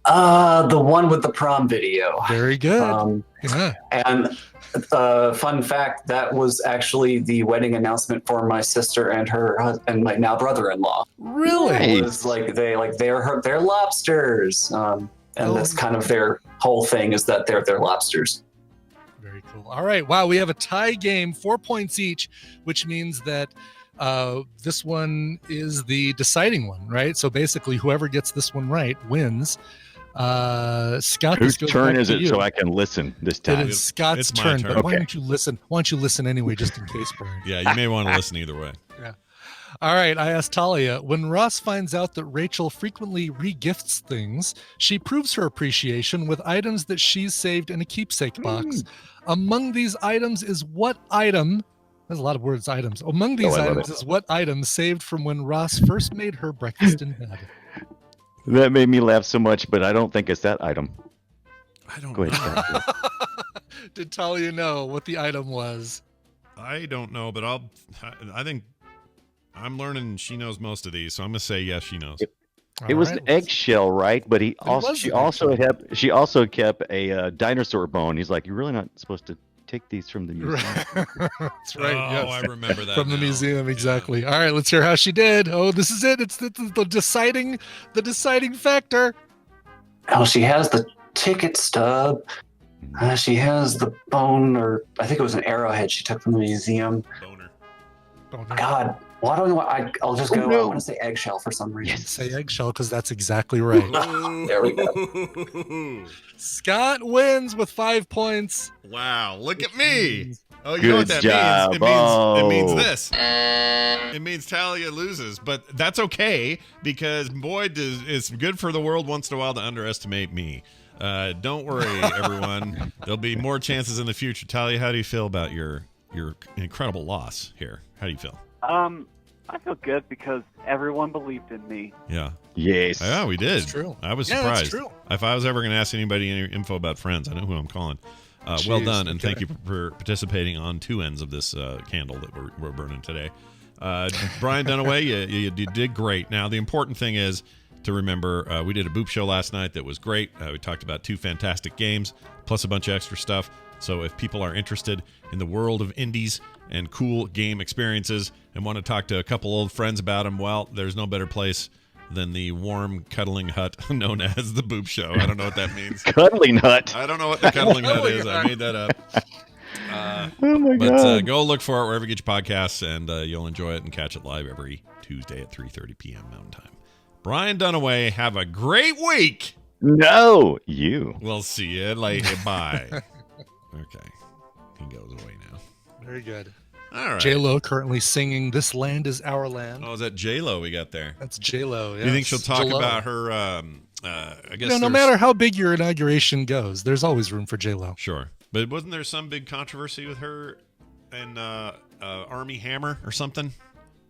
the one with the prom video. Very good. Um, Yeah. and fun fact, that was actually the wedding announcement for my sister and and my now brother-in-law. Really? It was like they're lobsters. And that's kind of their whole thing, is that they're lobsters. Very cool. All right. Wow. We have a tie game, 4 points each, which means that this one is the deciding one, right? So basically, whoever gets this one right wins. Scott, whose turn is it so I can listen this time? It is Scott's It's my turn, turn. but why don't you listen? Why don't you listen anyway, just in case, Brian? Yeah, you may want to listen either way. Yeah. All right. I asked Talia, when Ross finds out that Rachel frequently regifts things, she proves her appreciation with items that she's saved in a keepsake box. Among these items is what item? There's a lot of words, items. Among these items is what item saved from when Ross first made her breakfast in bed. That made me laugh so much, but I don't think it's that item. I don't Go know. ahead. Did Talia know what the item was? I don't know, but I think I'm learning she knows most of these, so I'm going to say yes, she knows. It was an eggshell, right? But she also kept a dinosaur bone. He's like, you're really not supposed to take these from the museum. That's right. Oh, yes. I remember that From the now. museum, exactly. Yeah. All right, let's hear how she did. Oh, this is it. It's the deciding factor. Oh, she has the ticket stub. She has the bone, or I think it was an arrowhead she took from the museum. Boner. God, well, I don't know. I'll just go. I want to say eggshell for some reason. Yes, say eggshell because that's exactly right. There we go. Scott wins with 5 points. Wow, look at me. Oh, you Good know what that job. means? It means this. It means Talia loses, but that's okay because boy, it's good for the world once in a while to underestimate me. Don't worry, everyone. There'll be more chances in the future. Talia, how do you feel about your incredible loss here? How do you feel? I feel good because everyone believed in me. Yeah. Yes. Yeah, we did. That's true. I was Yeah, surprised. that's true. If I was ever going to ask anybody any info about Friends, I know who I'm calling. Well done, and thank you for participating on two ends of this candle that we're burning today. Brian Dunaway, you did great. Now, the important thing is to remember, we did a Boop Show last night that was great. We talked about 2 fantastic games, plus a bunch of extra stuff. So if people are interested in the world of indies and cool game experiences and want to talk to a couple old friends about them, well, there's no better place than the warm cuddling hut known as the Boop Show. I don't know what that means. Cuddling hut. I don't know what the cuddling hut is. I made that up. Oh my But God. go look for it wherever you get your podcasts, and you'll enjoy it and catch it live every Tuesday at 3:30 p.m. Mountain Time. Brian Dunaway, have a great week. No, you. We'll see you later. Bye. Okay. He goes away now. Very good. All right. J-Lo currently singing "This Land Is Our Land." Oh, is that J-Lo we got there? That's J-Lo. Do you think she'll talk J-Lo. about her, I guess No there's- matter how big your inauguration goes, there's always room for J-Lo. Sure. But wasn't there some big controversy with her and Army Hammer or something?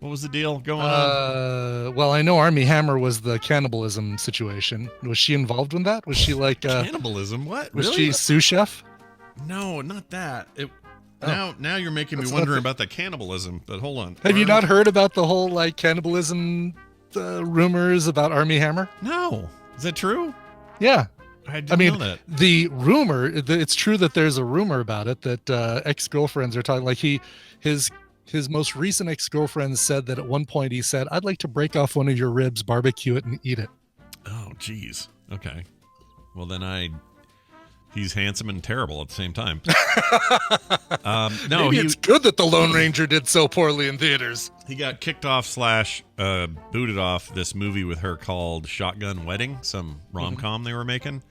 What was the deal going on? Well, I know Army Hammer was the cannibalism situation. Was she involved in that? Was she like Cannibalism? What? Was Really? she sous chef? No, not that. Now you're making me wondering about the cannibalism, but hold on. Have you not heard about the whole like cannibalism rumors about Army Hammer? No. Is that true? Yeah. I didn't know that. The rumor, it's true that there's a rumor about it that ex-girlfriends are talking like his most recent ex-girlfriend said that at one point he said, "I'd like to break off one of your ribs, barbecue it and eat it." Oh, geez. Okay. Well, then he's handsome and terrible at the same time. No, Maybe it's good that the Lone Ranger did so poorly in theaters. He got kicked off / booted off this movie with her called Shotgun Wedding, some rom-com they were making.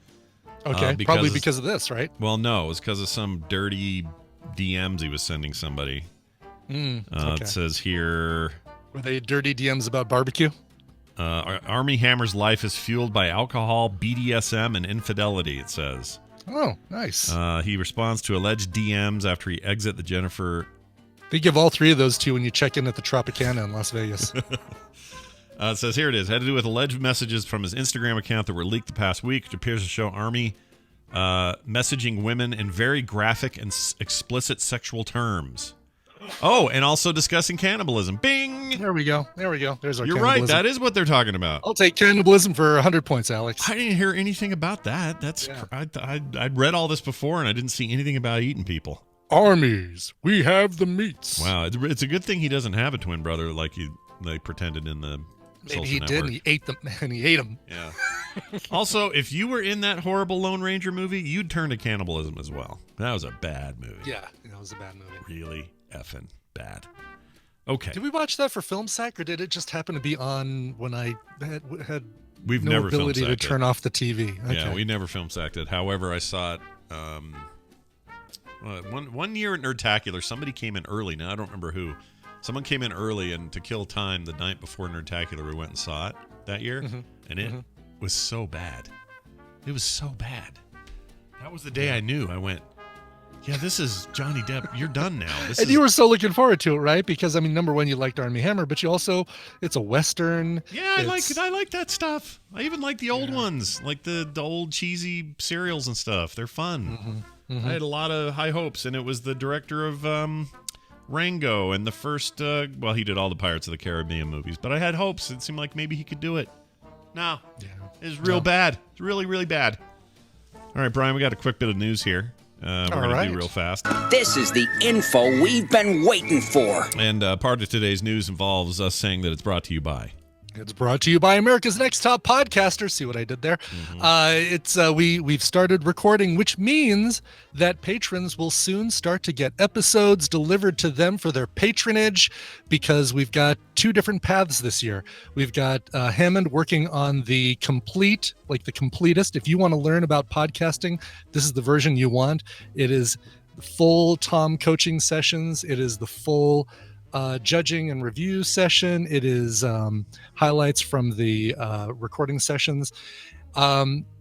Okay, probably because of this, right? Well, no, it was because of some dirty DMs he was sending somebody. Okay. It says here... Were they dirty DMs about barbecue? Army Hammer's life is fueled by alcohol, BDSM, and infidelity, it says. Oh, nice. He responds to alleged DMs after he exit the Jennifer... They give all 3 of those to you when you check in at the Tropicana in Las Vegas. It says here it is. Had to do with alleged messages from his Instagram account that were leaked the past week, which appears to show Army messaging women in very graphic and explicit sexual terms. Oh, and also discussing cannibalism. Bing! There we go. There's our You're cannibalism. right. That is what they're talking about. I'll take cannibalism for 100 points, Alex. I didn't hear anything about that. That's I'd read all this before, and I didn't see anything about eating people. Armies, we have the meats. Wow, it's a good thing he doesn't have a twin brother like they pretended in the Maybe Social he Network. did, and he ate them, and he ate them. Yeah. Also, if you were in that horrible Lone Ranger movie, you'd turn to cannibalism as well. That was a bad movie. Yeah, that was a bad movie. Really effing bad. Okay. Did we watch that for Film Sack, or did it just happen to be on when I had We've no never ability to film-sacked turn off the TV? Okay. Yeah, we never film sacked it. However, I saw it one year at Nerdtacular. Somebody came in early. Now I don't remember who. Someone came in early, and to kill time, the night before Nerdtacular, we went and saw it that year, and it was so bad. It was so bad. That was the day I knew. I went, yeah, this is Johnny Depp. You're done now. And you were so looking forward to it, right? Because, I mean, number one, you liked Armie Hammer, but you also, it's a Western. Yeah, I like that stuff. I even like the old ones, like the old cheesy serials and stuff. They're fun. I had a lot of high hopes, and it was the director of Rango and the first, well, he did all the Pirates of the Caribbean movies, but I had hopes. It seemed like maybe he could do it. No. Yeah. It was real bad. It's really, really bad. All right, Brian, we got a quick bit of news here. We're going to do real fast. This is the info we've been waiting for. And part of today's news involves us saying that it's brought to you by... It's brought to you by America's Next Top Podcaster. See what I did there? We've started recording, which means that patrons will soon start to get episodes delivered to them for their patronage, because we've got two different paths this year. We've got Hammond working on the complete, like the completest. If you want to learn about podcasting, this is the version you want. It is full Tom coaching sessions. It is the full judging and review session. It is highlights from the recording sessions.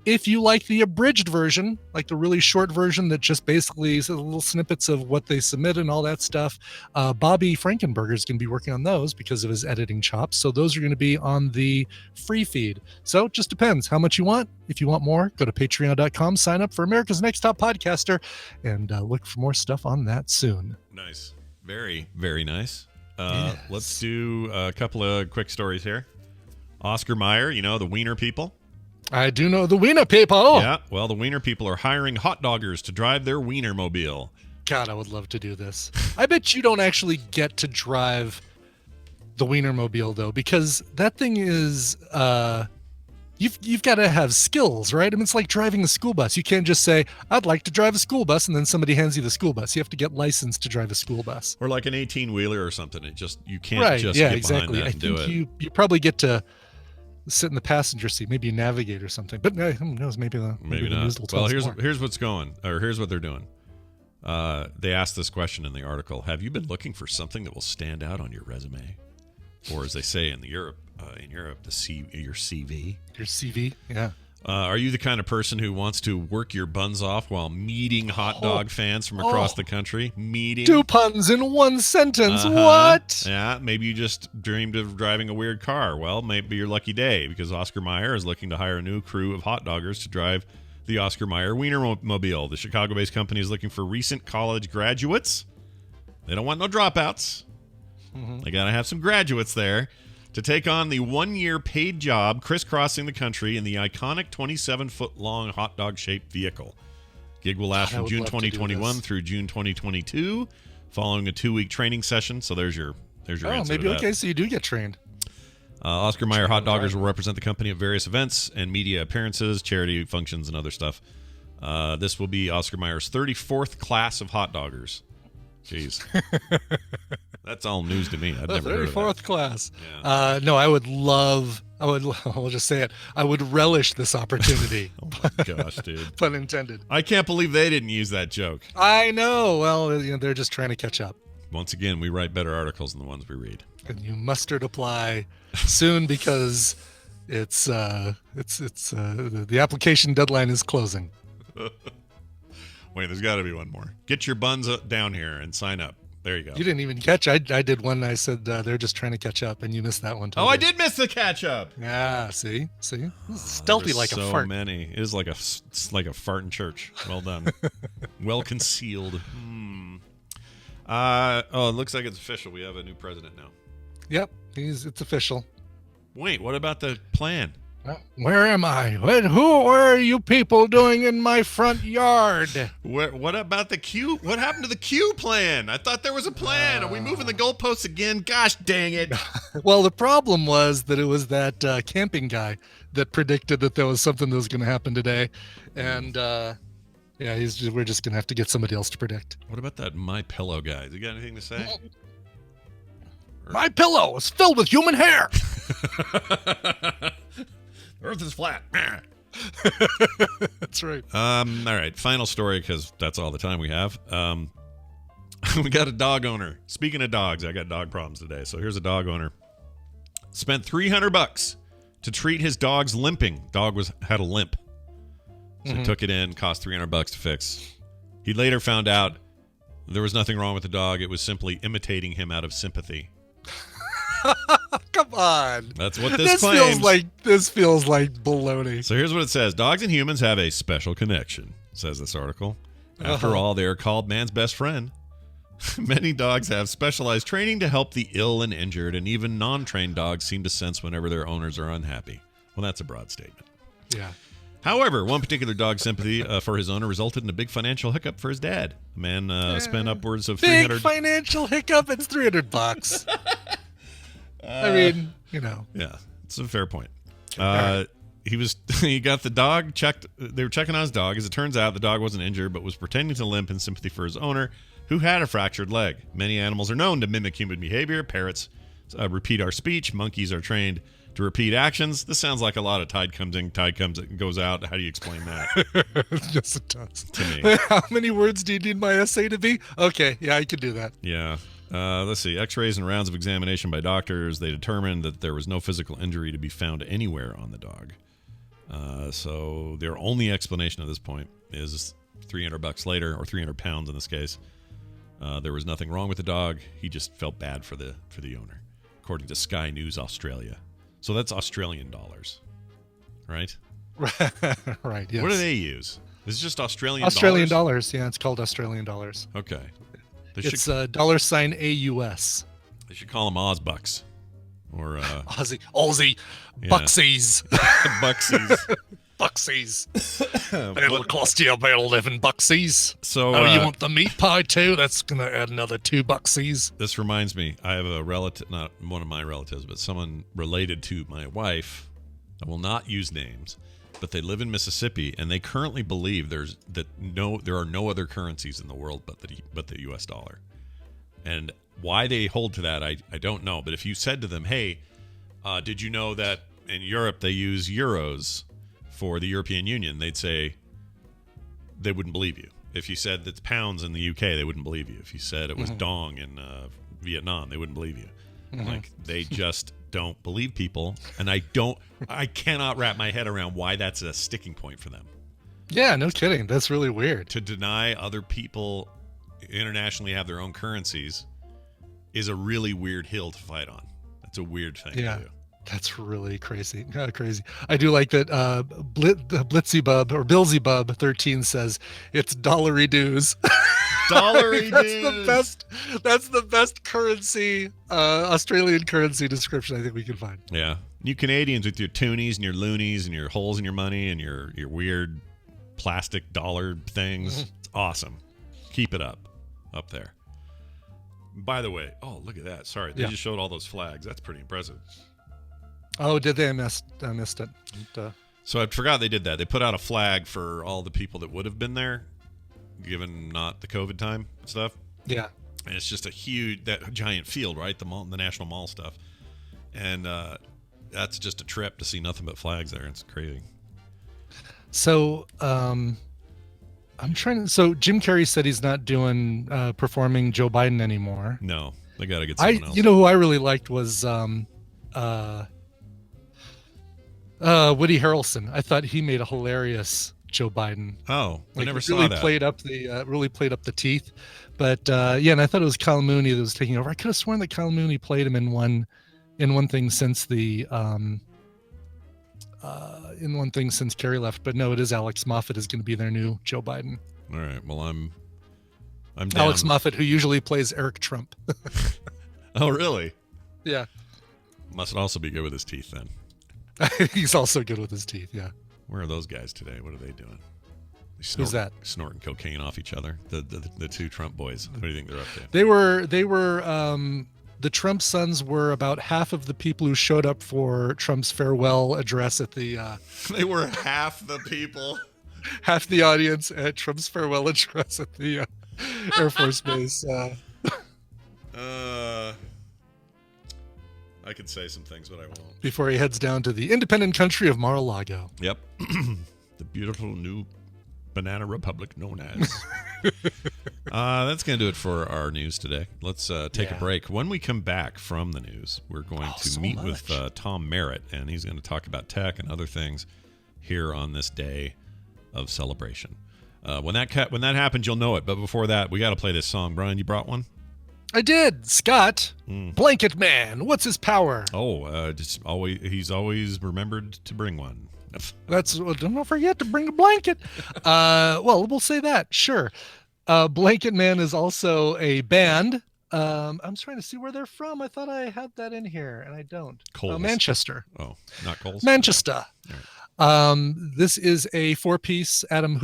If you like the abridged version, like the really short version that just basically is little snippets of what they submit and all that stuff, Bobby Frankenberger is going to be working on those because of his editing chops. So those are going to be on the free feed. So it just depends how much you want. If you want more, go to patreon.com, sign up for America's Next Top Podcaster, and look for more stuff on that soon. Nice. Very, very nice. Yes. Let's do a couple of quick stories here. Oscar Meyer, you know, the Wiener people. I do know the Wiener people. Yeah, well, the Wiener people are hiring hot doggers to drive their Wienermobile. God, I would love to do this. I bet you don't actually get to drive the Wienermobile, though, because that thing is... You've got to have skills, right? I mean, it's like driving a school bus. You can't just say, I'd like to drive a school bus, and then somebody hands you the school bus. You have to get licensed to drive a school bus. Or like an 18-wheeler or something. You can't just get behind that and do it. You probably get to sit in the passenger seat. Maybe you navigate or something. But who knows? Maybe not. Well, here's what's going, or here's what they're doing. They asked this question in the article. Have you been looking for something that will stand out on your resume? Or as they say in Europe, your CV. Your CV, yeah. Are you the kind of person who wants to work your buns off while meeting hot dog fans from across the country? Meeting? 2 puns in one sentence. What? Yeah, maybe you just dreamed of driving a weird car. Well, maybe your lucky day, because Oscar Mayer is looking to hire a new crew of hot doggers to drive the Oscar Mayer Wienermobile. The Chicago-based company is looking for recent college graduates. They don't want no dropouts. They got to have some graduates there to take on the 1-year paid job crisscrossing the country in the iconic 27-foot-long hot dog-shaped vehicle. Gig will last from June 2021 through June 2022, following a 2-week training session. So there's your answer. Maybe to that. Okay, so you do get trained. Oscar Mayer hot doggers will represent the company at various events and media appearances, charity functions, and other stuff. This will be Oscar Mayer's 34th class of hot doggers. Jeez. That's all news to me. I'd never heard of that. 34th class. Yeah. No, I'll just say it. I would relish this opportunity. Oh my gosh, dude. Pun intended. I can't believe they didn't use that joke. I know. Well, they're just trying to catch up. Once again, we write better articles than the ones we read. And you mustard apply soon because it's the application deadline is closing. Wait, there's got to be one more. Get your buns down here and sign up. There you go. You didn't even catch. I did one. I said they're just trying to catch up, and you missed that one. Totally. Oh, I did miss the catch up. Yeah. See, stealthy like a fart. So many. It is like a fart in church. Well done. Well concealed. It looks like it's official. We have a new president now. Yep, it's official. Wait, what about the plan? Where am I? Who are you people doing in my front yard? What about the Q? What happened to the Q plan? I thought there was a plan. Are we moving the goalposts again? Gosh dang it. Well, the problem was that it was that camping guy that predicted that there was something that was going to happen today. And yeah, we're just going to have to get somebody else to predict. What about that My Pillow guy? You got anything to say? My pillow is filled with human hair. Earth is flat. That's right. All right. Final story, because that's all the time we have. We got a dog owner. Speaking of dogs, I got dog problems today. So here's a dog owner. Spent $300 to treat his dog's limping. Dog had a limp. So he took it in, cost $300 to fix. He later found out there was nothing wrong with the dog. It was simply imitating him out of sympathy. Come on. That's what this claims. This feels like baloney. So here's what it says. Dogs and humans have a special connection, says this article. After all, they are called man's best friend. Many dogs have specialized training to help the ill and injured, and even non-trained dogs seem to sense whenever their owners are unhappy. Well, that's a broad statement. Yeah. However, one particular dog's sympathy for his owner resulted in a big financial hiccup for his dad. The man spent upwards of $300. Big financial hiccup. It's $300. I mean, you know. Yeah, it's a fair point. He got the dog checked. They were checking on his dog. As it turns out, the dog wasn't injured, but was pretending to limp in sympathy for his owner, who had a fractured leg. Many animals are known to mimic human behavior. Parrots repeat our speech. Monkeys are trained to repeat actions. This sounds like a lot of tide comes in, tide comes and goes out. How do you explain that? Yes, it does. To me. How many words do you need my essay to be? Okay, yeah, I can do that. Yeah. Let's see. X-rays and rounds of examination by doctors. They determined that there was no physical injury to be found anywhere on the dog. So their only explanation at this point is $300 later, or 300 pounds in this case. There was nothing wrong with the dog. He just felt bad for the owner, according to Sky News Australia. So that's Australian dollars, right? Right. Yes. What do they use? Is it just Australian dollars? Yeah, it's called Australian dollars. Okay. It's $AUS. They should call them Ozbucks. Or Aussie. Yeah. Bucksies. Bucksies. Bucksies. It'll cost you about $11. So, you want the meat pie too? That's going to add another $2. This reminds me, I have a relative, not one of my relatives, but someone related to my wife. I will not use names, but they live in Mississippi, and they currently believe there are no other currencies in the world but the U.S. dollar. And why they hold to that, I don't know. But if you said to them, hey, did you know that in Europe they use euros for the European Union, they'd say they wouldn't believe you. If you said that's pounds in the UK, they wouldn't believe you. If you said it was dong in Vietnam, they wouldn't believe you. Like, they just don't believe people, and I cannot wrap my head around why that's a sticking point for them. Yeah, no kidding. That's really weird. To deny other people internationally have their own currencies is a really weird hill to fight on. That's a weird thing to do. That's really crazy. Crazy. I do like that Blitzybub or Billzybub 13 says it's dollary dues. Dollary dues. That's the best currency, Australian currency description I think we can find. Yeah. You Canadians with your toonies and your loonies and your holes in your money and your weird plastic dollar things. It's awesome. Keep it up there. By the way, oh, look at that. Sorry. They just showed all those flags. That's pretty impressive. Oh, did they? I missed it. So I forgot they did that. They put out a flag for all the people that would have been there, given not the COVID time stuff. Yeah. And it's just that giant field, right? The mall, the National Mall stuff. And that's just a trip to see nothing but flags there. It's crazy. So so Jim Carrey said he's not doing performing Joe Biden anymore. No, they got to get someone else. You know who I really liked was Woody Harrelson. I thought he made a hilarious Joe Biden. Oh, I never saw really that. Really played up the teeth. But and I thought it was Kyle Mooney that was taking over. I could have sworn that Kyle Mooney played him in one thing since since Carey left. But no, it is Alex Moffat is going to be their new Joe Biden. All right. Well, I'm down. Alex Moffat, who usually plays Eric Trump. Oh, really? Yeah. Must also be good with his teeth then. He's also good with his teeth. Yeah. Where are those guys today? What are they doing? Who's that? Snorting cocaine off each other. The two Trump boys. What do you think they're up to? They were the Trump sons were about half of the people who showed up for Trump's farewell address at the They were half the people. Half the audience at Trump's farewell address at the Air Force Base. I could say some things, but I won't. Before he heads down to the independent country of Mar-a-Lago. Yep. The beautiful new banana republic known as. That's going to do it for our news today. Let's take a break. When we come back from the news, we're going to meet with Tom Merritt, and he's going to talk about tech and other things here on this day of celebration. When that happens, you'll know it. But before that, we got to play this song. Brian, you brought one? I did. Scott, Blanket Man. What's his power? He's always remembered to bring one. Don't forget to bring a blanket. Well, we'll say that. Sure. Blanket Man is also a band. I'm trying to see where they're from. I thought I had that in here, and I don't. Coles. Manchester. Oh, not Coles? Manchester. Right. This is a 4-piece. Adam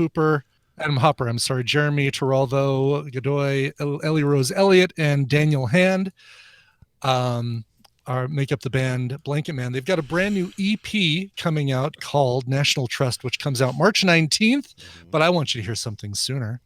Hopper, Jeremy Toralvo, Godoy, Ellie Rose Elliott, and Daniel Hand make up the band Blanket Man. They've got a brand new EP coming out called National Trust, which comes out March 19th. But I want you to hear something sooner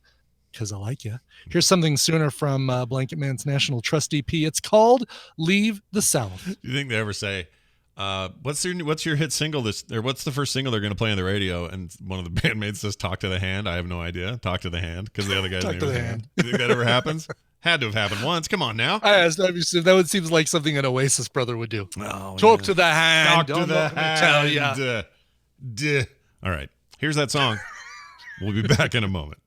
because I like you. Here's something sooner from Blanket Man's National Trust EP. It's called Leave the South. Do you think they ever say, what's your hit single what's the first single they're going to play on the radio? And one of the bandmates says, Talk to the Hand. I have no idea. Talk to the Hand, because the other guy's name is Hand. You think that ever happens? Had to have happened once. Come on now. That would seem like something an Oasis brother would do. Oh, Talk to the hand. Talk to the hand. Tell ya. All right. Here's that song. We'll be back in a moment.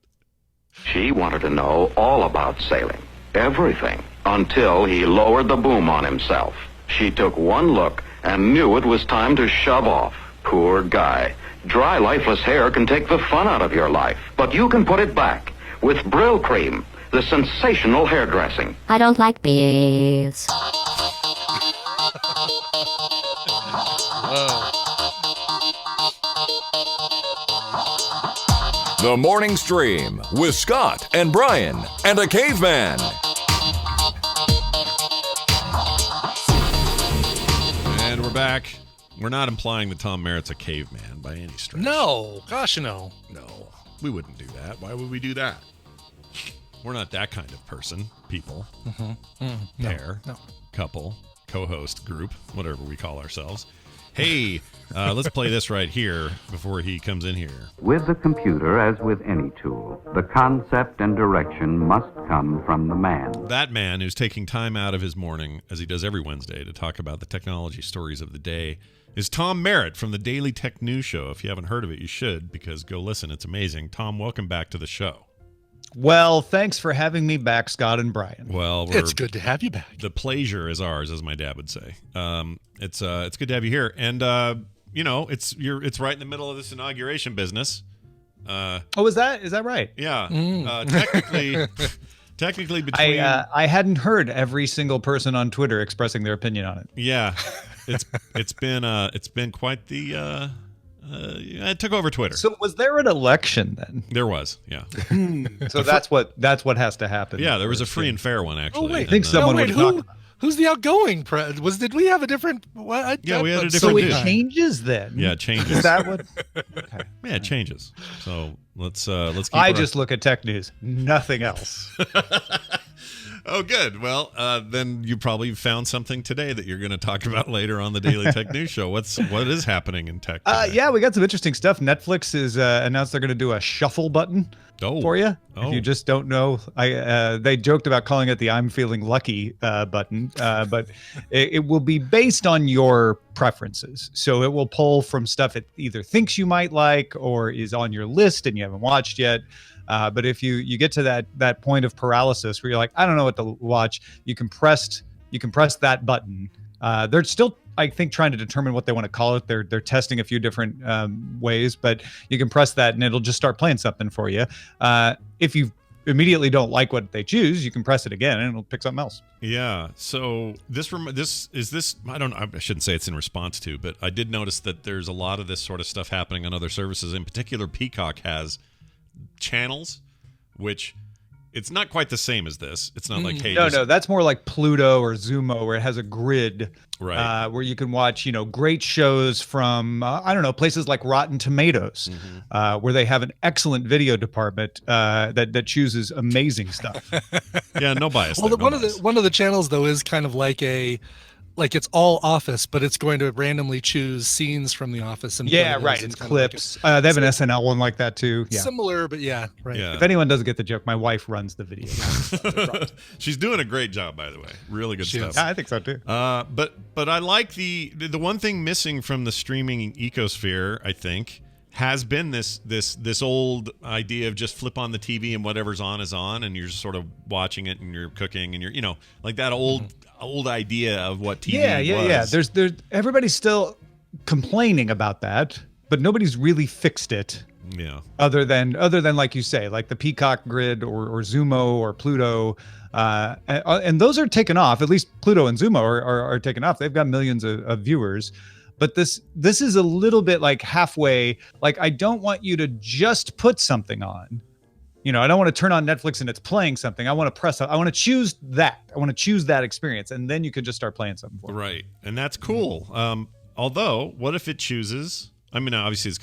She wanted to know all about sailing, everything, until he lowered the boom on himself. She took one look and knew it was time to shove off. Poor guy. Dry, lifeless hair can take the fun out of your life, but you can put it back with Brill Cream, the sensational hairdressing. I don't like bees. The Morning Stream with Scott and Brian and a caveman. And we're back. We're not implying that Tom Merritt's a caveman by any stretch. No. Gosh, no. No. We wouldn't do that. Why would we do that? We're not that kind of person. People. Pair. No. Couple. Co-host. Group. Whatever we call ourselves. Hey, let's play this right here before he comes in here. With the computer, as with any tool, the concept and direction must come from the man. That man who's taking time out of his morning, as he does every Wednesday, to talk about the technology stories of the day is Tom Merritt from the Daily Tech News Show. If you haven't heard of it, you should, because go listen. It's amazing. Tom, welcome back to the show. Well, thanks for having me back, Scott and Brian. Well, it's good to have you back. The pleasure is ours, as my dad would say. It's good to have you here, and it's right in the middle of this inauguration business. Is that right? Yeah. Technically, between I hadn't heard every single person on Twitter expressing their opinion on it. Yeah, it's been quite the. It took over Twitter. So was there an election then? There was, yeah. So that's what has to happen. Yeah, there was a free and fair one, actually. Oh, wait. I think someone would talk about. Who's the outgoing president? Did we have a different? We had a different. So it changes then. Yeah, it changes. Is that what? Okay. Yeah, it changes. So let's. Keep I just look at tech news, nothing else. Oh, good. Well, then you probably found something today that you're going to talk about later on the Daily Tech News Show. What is happening in tech today? Yeah, we got some interesting stuff. Netflix is announced they're going to do a shuffle button for you. If you just don't know, they joked about calling it the "I'm feeling lucky" button, but it will be based on your preferences. So it will pull from stuff it either thinks you might like or is on your list and you haven't watched yet. But if you get to that point of paralysis where you're like, I don't know what to watch, you can press that button. They're still, I think, trying to determine what they want to call it. They're testing a few different ways, but you can press that and it'll just start playing something for you. If you immediately don't like what they choose, you can press it again and it'll pick something else. Yeah. So this I don't know. I shouldn't say it's in response to, but I did notice that there's a lot of this sort of stuff happening on other services. In particular, Peacock has channels, which it's not quite the same as this. It's not like, hey, no, that's more like Pluto or Zumo, where it has a grid, right? Where you can watch, great shows from I don't know, places like Rotten Tomatoes, where they have an excellent video department that chooses amazing stuff. Yeah, no bias. Well, one of the channels though is kind of like it's all Office, but it's going to randomly choose scenes from The Office and it's clips. They have an SNL one like that too. Yeah. Similar, but right. Yeah. If anyone doesn't get the joke, my wife runs the video. She's doing a great job, by the way. Really good stuff. Yeah, I think so too. But I like the one thing missing from the streaming ecosphere, I think, has been this old idea of just flip on the TV and whatever's on is on, and you're just sort of watching it and you're cooking and you're like that old idea of what TV was. There's everybody's still complaining about that, but nobody's really fixed it. Yeah. Other than like you say, like the Peacock grid or Zumo or Pluto, and those are taken off. At least Pluto and Zumo are taken off. They've got millions of viewers. But this is a little bit like halfway. Like, I don't want you to just put something on. I don't want to turn on Netflix and it's playing something. I want to choose that. I want to choose that experience, and then you can just start playing something for me. Right, and that's cool. Although, what if it chooses? I mean, obviously, it's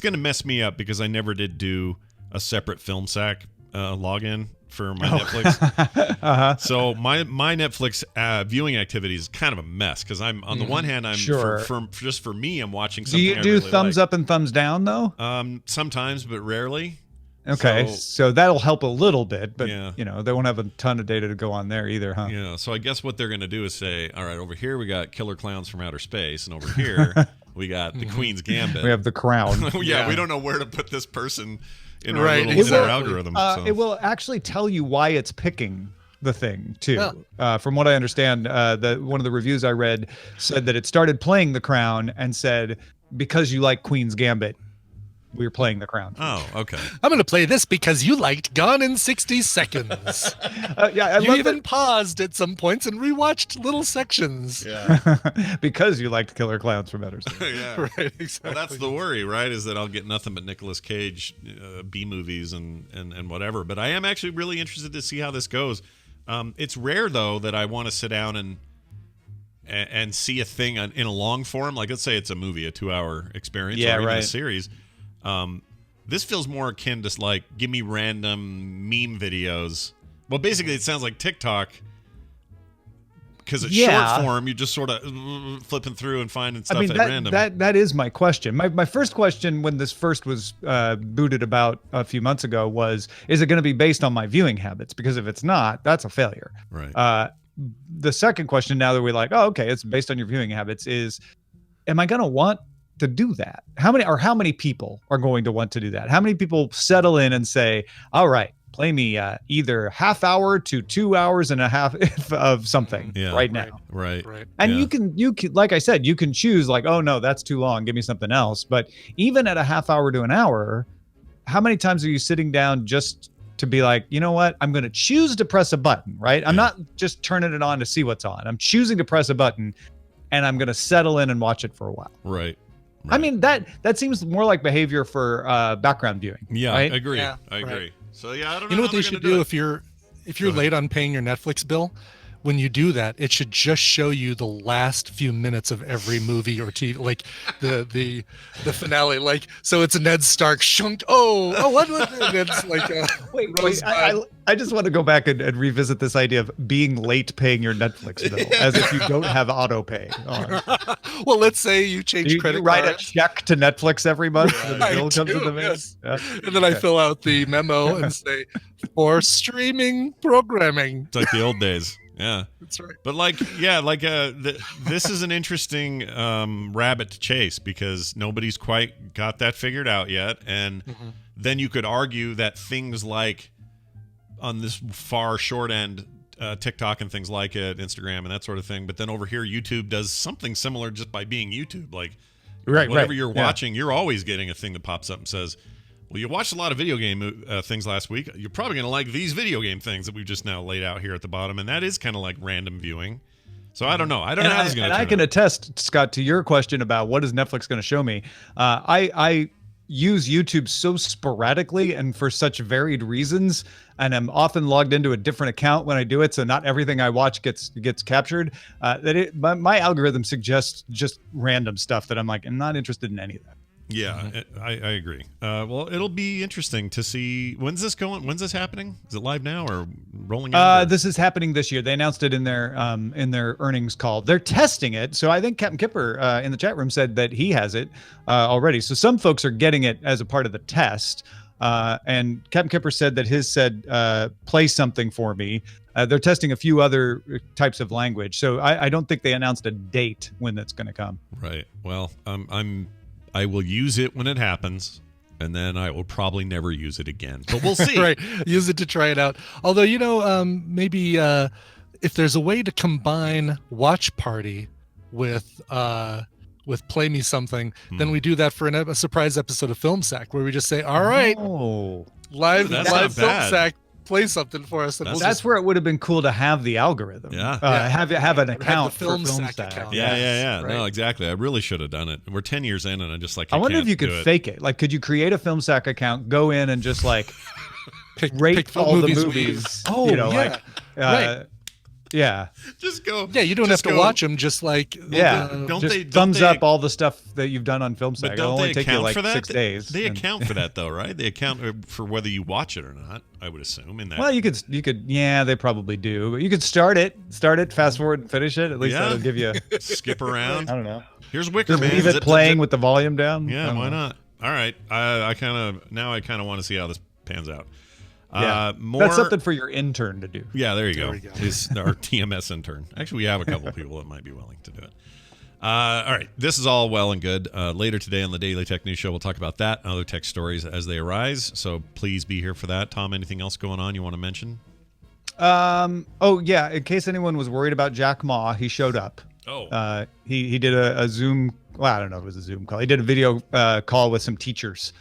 gonna mess me up because I never did do a separate Film Sack login for my Netflix. So my Netflix viewing activity is kind of a mess because I'm on the one hand, I'm just for me, I'm watching something. Do you do thumbs up and thumbs down though? Sometimes, but rarely. Okay, so that'll help a little bit, but they won't have a ton of data to go on there either, huh? Yeah, so I guess what they're going to do is say, all right, over here we got Killer Clowns from Outer Space, and over here we got The Queen's Gambit. We have The Crown. Yeah, we don't know where to put this person in our algorithm. It will actually tell you why it's picking the thing too. From what I understand, one of the reviews I read said that it started playing The Crown and said, because you like Queen's Gambit, we were playing The Crown. Oh, okay. I'm going to play this because you liked Gone in 60 Seconds. You even paused at some points and rewatched little sections. Yeah. Because you liked Killer Clowns from Outer Space. Yeah. Right, exactly. Well, that's the worry, right? Is that I'll get nothing but Nicolas Cage B movies and whatever. But I am actually really interested to see how this goes. It's rare, though, that I want to sit down and see a thing in a long form. Like, let's say it's a movie, a 2-hour experience, or even a series. This feels more akin to like, give me random meme videos. Well, basically, it sounds like TikTok because it's short form. You just sort of flipping through and finding stuff at random. That is my question. My first question when this first was booted about a few months ago was, is it going to be based on my viewing habits? Because if it's not, that's a failure. Right. The second question, now that we're like, oh, okay, it's based on your viewing habits, is, am I going to want to do that? How many people are going to want to do that? How many people settle in and say, all right, play me either half hour to 2 hours and a half of something right now. Right. And you can, like I said, you can choose like, oh no, that's too long, give me something else. But even at a half hour to an hour, how many times are you sitting down just to be like, you know what, I'm going to choose to press a button, right? I'm not just turning it on to see what's on. I'm choosing to press a button and I'm going to settle in and watch it for a while. Right. I mean, that seems more like behavior for background viewing. Yeah, right? I agree. Yeah, I agree. right. So yeah, I don't know. You know what they should do if you're late on paying your Netflix bill? When you do that, it should just show you the last few minutes of every movie or TV, like the finale. Like, so it's Ned Stark shunked. What was it? It's like wait. I just want to go back and revisit this idea of being late paying your Netflix bill, as if you don't have auto pay on. Well, let's say you change credit you write cards. a check to Netflix every month, and the bill comes in the mail. Yes. And then I fill out the memo and say, for streaming programming. It's like the old days. Yeah, that's right. But this is an interesting rabbit to chase because nobody's quite got that figured out yet. And then you could argue that things like on this far short end, TikTok and things like it, Instagram and that sort of thing. But then over here, YouTube does something similar just by being YouTube. Like whatever you're watching, you're always getting a thing that pops up and says, Well, you watched a lot of video game things last week. You're probably going to like these video game things that we've just now laid out here at the bottom, and that is kind of like random viewing. So I don't know. I don't know how this is going to turn out. I can attest, Scott, to your question about what is Netflix going to show me. I use YouTube so sporadically and for such varied reasons, and I'm often logged into a different account when I do it, so not everything I watch gets captured. My algorithm suggests just random stuff that I'm like, I'm not interested in any of that. Yeah, I agree. Well, it'll be interesting to see. When's this going? When's this happening? Is it live now or rolling out? This is happening this year. They announced it in their earnings call. They're testing it. So I think Captain Kipper in the chat room said that he has it already. So some folks are getting it as a part of the test. And Captain Kipper said that his said, play something for me. They're testing a few other types of language. So I don't think they announced a date when that's going to come. Right. Well, I will use it when it happens, and then I will probably never use it again. But we'll see. Right. Use it to try it out. Although, maybe if there's a way to combine Watch Party with Play Me Something, then we do that for a surprise episode of Film Sack, where we just say, all right, live Film Sack, play something for us. And that's where it would have been cool to have the algorithm. Have an account for Film Sack. Yeah. Right. No, exactly. I really should have done it. We're 10 years in, and I just I wonder if you could fake it. Like, could you create a Film Sack account, go in and just like rate all the movies? Right. Yeah. Just go. Yeah, you don't have to watch them. Just like don't just they thumbs up all the stuff that you've done on Film Sack? But don't It'll only they take you account like for that? 6 days. They account for that though, right? They account for whether you watch it or not. I would assume in that. Well, you could. Yeah, they probably do. But you could start it, fast forward, and finish it. At least that'll give you skip around. I don't know. Here's Wicker Just Man. leave it playing with the volume down. Yeah, why not? All right. I kind of want to see how this pans out. Yeah, that's something for your intern to do. Yeah, there you go. He's our TMS intern. Actually, we have a couple people that might be willing to do it. All right, this is all well and good. Later today on the Daily Tech News Show, we'll talk about that and other tech stories as they arise. So please be here for that. Tom, anything else going on you want to mention? Oh yeah, in case anyone was worried about Jack Ma, he showed up. Oh. He did a Zoom. Well, I don't know if it was a Zoom call. He did a video call with some teachers.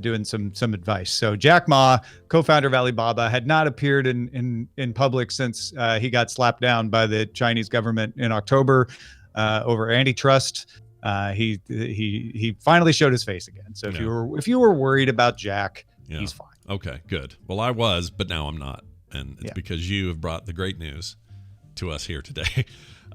Doing some advice. So Jack Ma, co-founder of Alibaba, had not appeared in public since he got slapped down by the Chinese government in October over antitrust. He finally showed his face again. So if you were worried about Jack, he's fine. Okay, good. Well, I was, but now I'm not, and it's because you have brought the great news to us here today.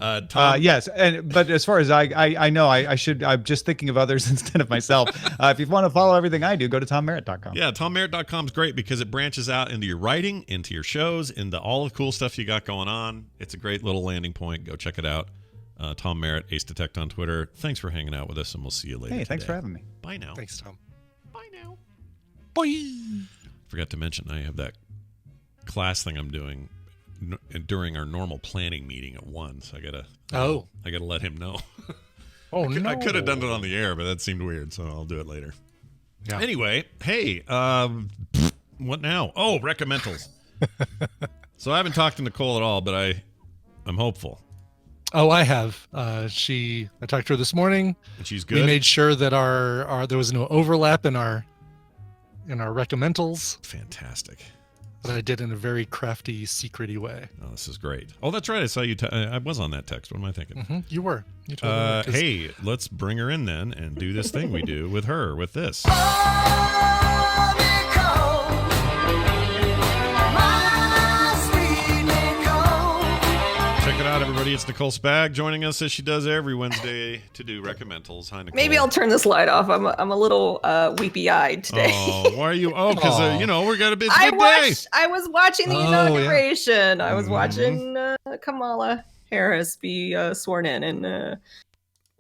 Tom? Yes, but as far as I know, I'm just thinking of others instead of myself. If you want to follow everything I do, go to TomMerritt.com. Yeah, TomMerritt.com is great because it branches out into your writing, into your shows, into all the cool stuff you got going on. It's a great little landing point. Go check it out. Tom Merritt, Ace Detect on Twitter. Thanks for hanging out with us, and we'll see you later. Hey, thanks for having me. Bye now. Thanks, Tom. Bye now. Bye. Forgot to mention, I have that class thing I'm doing during our normal planning meeting at 1, so I gotta let him know. I could have done it on the air, but that seemed weird, so I'll do it later. Yeah. Anyway, hey, what now? Oh, recommendals. So I haven't talked to Nicole at all, but I'm hopeful. Oh, I have. I talked to her this morning. And she's good. We made sure that our there was no overlap in our recommendals. Fantastic. But I did in a very crafty, secret-y way. Oh, this is great. Oh, that's right. I saw you. I was on that text. What am I thinking? Mm-hmm. You were. You totally were. Hey, let's bring her in then and do this thing we do with her with this. Check it out, everybody. It's Nicole Spag joining us as she does every Wednesday to do recommendals. Hi, Nicole. Maybe I'll turn this light off. I'm a little weepy-eyed today. Oh, why are you? Oh, because we got a big day. I was watching the inauguration. Yeah. I was watching Kamala Harris be sworn in, and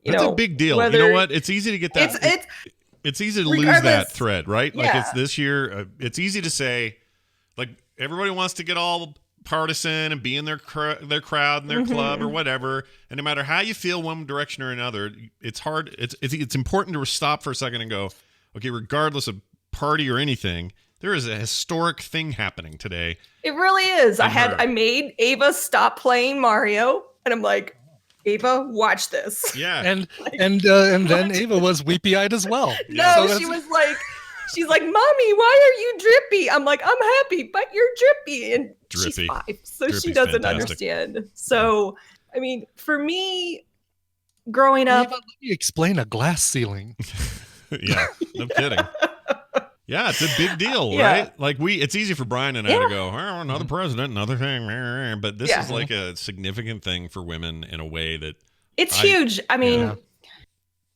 that's a big deal. You know what? It's easy to get that. It's easy to lose that thread, right? Like it's this year. It's easy to say, like everybody wants to get all partisan and be in their crowd and their club or whatever, and no matter how you feel one direction or another, it's hard. It's important to stop for a second and go, okay, regardless of party or anything, there is a historic thing happening today. It really is. I made Ava stop playing Mario, and I'm like, Ava, watch this. Yeah, and then Ava was weepy-eyed as well. No, she was like, She's like, "Mommy, why are you drippy?" I'm like, "I'm happy, but you're drippy." And Drippy. she's 5, so Drippy's she doesn't fantastic. understand. So, I mean, for me, growing up, let me explain a glass ceiling. Yeah, no kidding. Yeah, it's a big deal, Yeah. right? Like it's easy for Brian and I to go, oh, another president, another thing, but this is like a significant thing for women in a way that it's huge. I mean,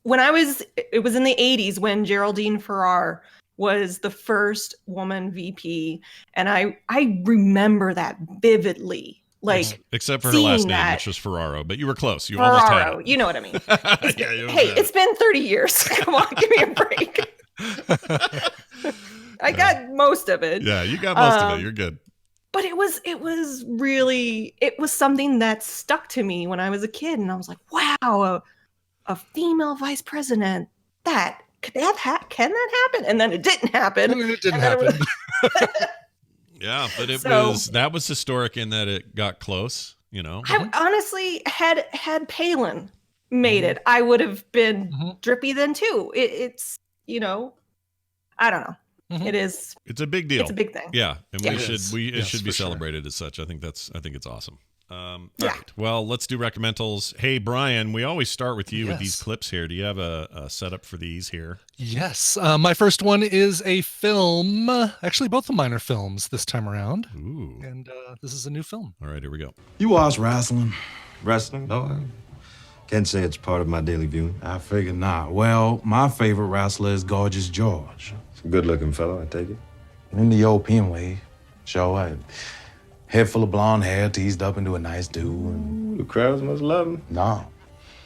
when it was in the 80s when Geraldine Farrar was the first woman VP, and I remember that vividly. Like, except for her last name, which was Ferraro, but you were close. You Ferraro, almost had it. you know what I mean. Yeah, It's been 30 years. Come on, give me a break. I got most of it. Yeah, you got most of it. You're good. But it was something that stuck to me when I was a kid, and I was like, wow, a female vice president. Can that happen? And then it didn't happen. It didn't happen. Yeah, but that was historic in that it got close, you know. I honestly had Palin made it, I would have been drippy then too. It's I don't know. It's a big deal. It's a big thing. Yeah, and it should be for celebrated as such. I think it's awesome. All right. Well, let's do recommendals. Hey, Brian, we always start with you with these clips here. Do you have a setup for these here? Yes. My first one is a film. Actually, both of mine are films this time around. Ooh. And this is a new film. All right, here we go. You watch wrestling? Wrestling? No, I can't say it's part of my daily viewing. I figure not. Well, my favorite wrestler is Gorgeous George. It's a good-looking fellow, I take it. In the European way. Sure, head full of blonde hair, teased up into a nice dude. Ooh, the crowds must love him. No.